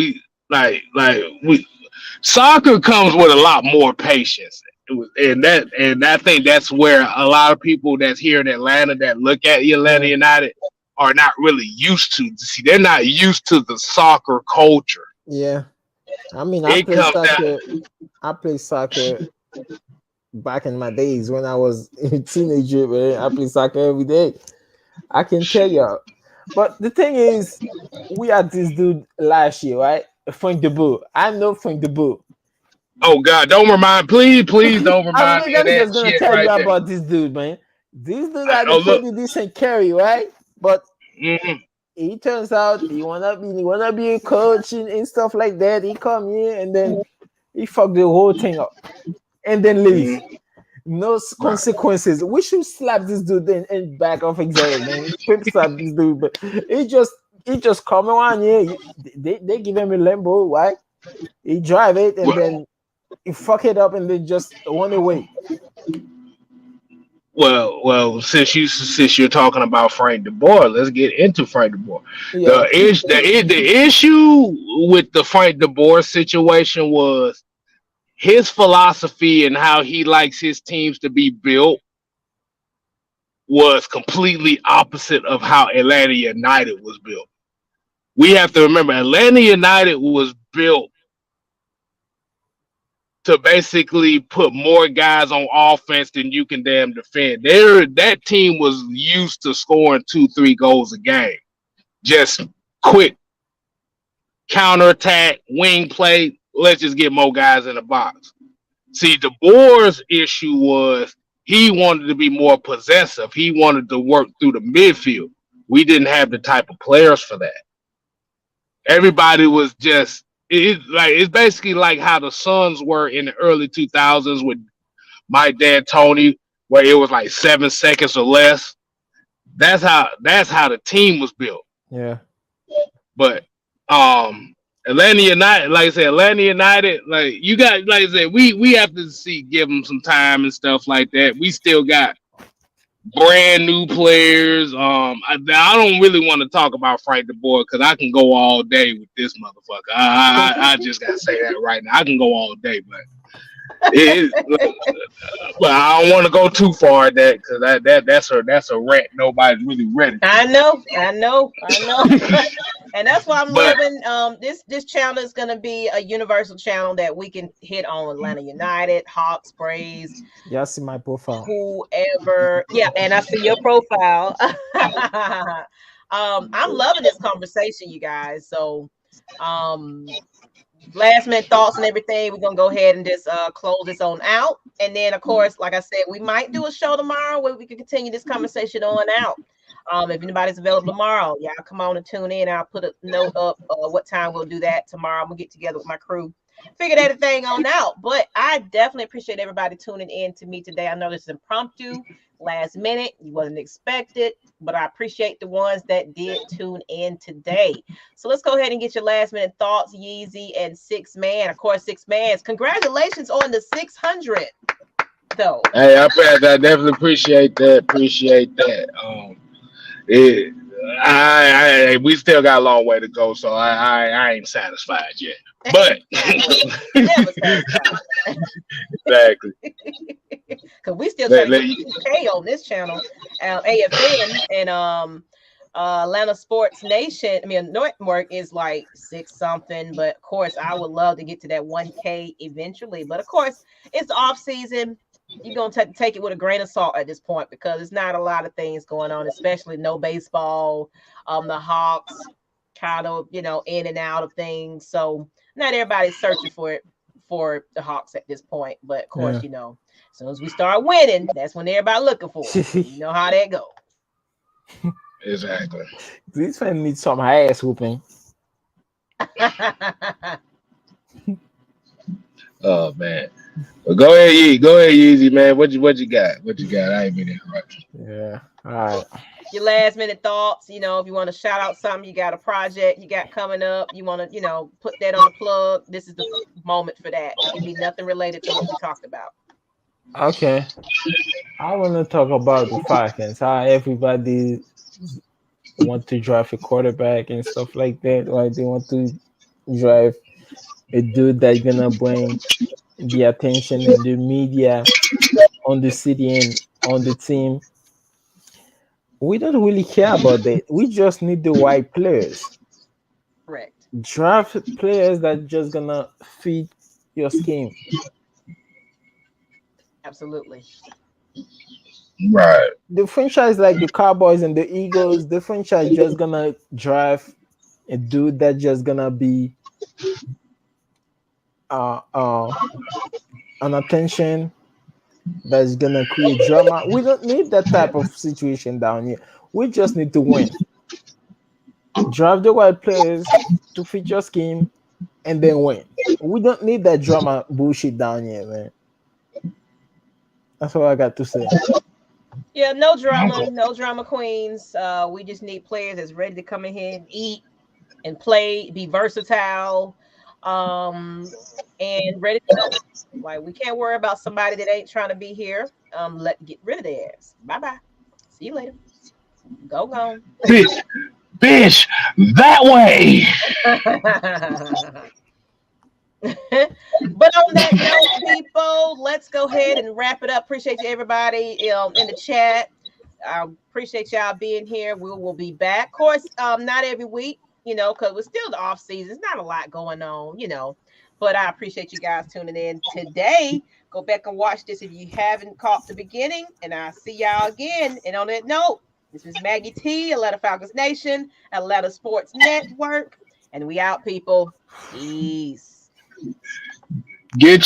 soccer comes with a lot more patience. And I think that's where a lot of people that's here in Atlanta that look at Atlanta United are not really used to. See, they're not used to the soccer culture. Yeah. I mean, I played soccer back in my days when I was a teenager, man. I played soccer every day. I can tell you. But the thing is, we had this dude last year, right? Frank de Boer. I know Frank de Boer. Oh God, don't remind, please don't remind me of that gonna shit tell right you there. about this dude, man. This dude had a pretty decent carry, right? But he turns out he wanna be a coach and stuff like that. He come here and then he fucked the whole thing up and then leave. No consequences. We should slap this dude and back off exile, man. Slap this dude, but he just come around here. They give him a Lambo, right? He drive it and then he fuck it up and then just run away. Well, since you're talking about Frank de Boer, let's get into Frank de Boer. Yeah. The issue with the Frank de Boer situation was his philosophy and how he likes his teams to be built was completely opposite of how Atlanta United was built. We have to remember Atlanta United was built to basically put more guys on offense than you can damn defend. That team was used to scoring 2-3 goals a game. Just quick counterattack, wing play. Let's just get more guys in the box. See, the Boer's issue was he wanted to be more possessive. He wanted to work through the midfield. We didn't have the type of players for that. Everybody was just it's basically like how the Suns were in the early 2000s with Mike D'Antoni, where it was like 7 seconds or less. That's how the team was built. Yeah. But Atlanta United, like I said, like you got, like I said, we have to give them some time and stuff like that. We still got brand new players. I don't really want to talk about Frank de Boer because I can go all day with this motherfucker. I just gotta say that right now. I can go all day, but but I don't want to go too far at that because that's a rant nobody's really ready. I know. And that's why I'm loving this channel is going to be a universal channel that we can hit on Atlanta United, Hawks, Braves. Y'all see my profile. Whoever. Yeah, and I see your profile. I'm loving this conversation, you guys. So last minute thoughts and everything. We're going to go ahead and just close this on out. And then, of course, like I said, we might do a show tomorrow where we can continue this conversation on out. If anybody's available tomorrow, y'all come on and tune in. I'll put a note up what time we'll do that tomorrow. I'm gonna get together with my crew, figure that thing on out. But I definitely appreciate everybody tuning in to me today. I know this is impromptu, last minute. You wasn't expected, but I appreciate the ones that did tune in today. So let's go ahead and get your last minute thoughts, Yeezy and Six Man. Of course, Six Man's congratulations on the 600. Though. Hey, I definitely appreciate that. We still got a long way to go, so I ain't satisfied yet. But exactly, because we still trying to get K on this channel, AFN and Atlanta Sports Nation. I mean, Network is like 6 something, but of course, I would love to get to that 1K eventually. But of course, it's off season. You're going to take it with a grain of salt at this point because it's not a lot of things going on, especially no baseball. The Hawks kind of, in and out of things. So not everybody's searching for the Hawks at this point. But of course, as soon as we start winning, that's when everybody looking for it. You know how that goes. Exactly. These fans need some ass whooping. Oh man. Well, go ahead, Yeezy, man. What you got? I ain't been interrupted. Yeah. All right. Your last minute thoughts. If you want to shout out something, you got a project you got coming up. You want to, put that on the plug. This is the moment for that. It can be nothing related to what we talked about. Okay. I want to talk about the Falcons. How everybody want to draft a quarterback and stuff like that. Like they want to draft a dude that's gonna bring the attention and the media on the city and on the team. We don't really care about that. We just need the right players. Correct. Draft players that just gonna fit your scheme. Absolutely. Right. The franchise like the Cowboys and the Eagles, the franchise just gonna draft a dude that just gonna be an attention that's gonna create drama. We don't need that type of situation down here. We just need to win. Draft the right players to fit your scheme and then win. We don't need that drama bullshit down here, man. That's all I got to say. Yeah, no drama queens. We just need players that's ready to come in here and eat and play, be versatile, and ready to go. Like we can't worry about somebody that ain't trying to be here. Get rid of their ass. Bye. See you later. Go. Bitch, that way. But on that note, people, let's go ahead and wrap it up. Appreciate you, everybody in the chat. I appreciate y'all being here. We will be back. Of course, not every week, because we're still the off season. It's not a lot going on, But I appreciate you guys tuning in today. Go back and watch this if you haven't caught the beginning. And I'll see y'all again. And on that note, this is Maggie T, Atlanta Falcons Nation, Atlanta Sports Network. And we out, people. Peace. Get your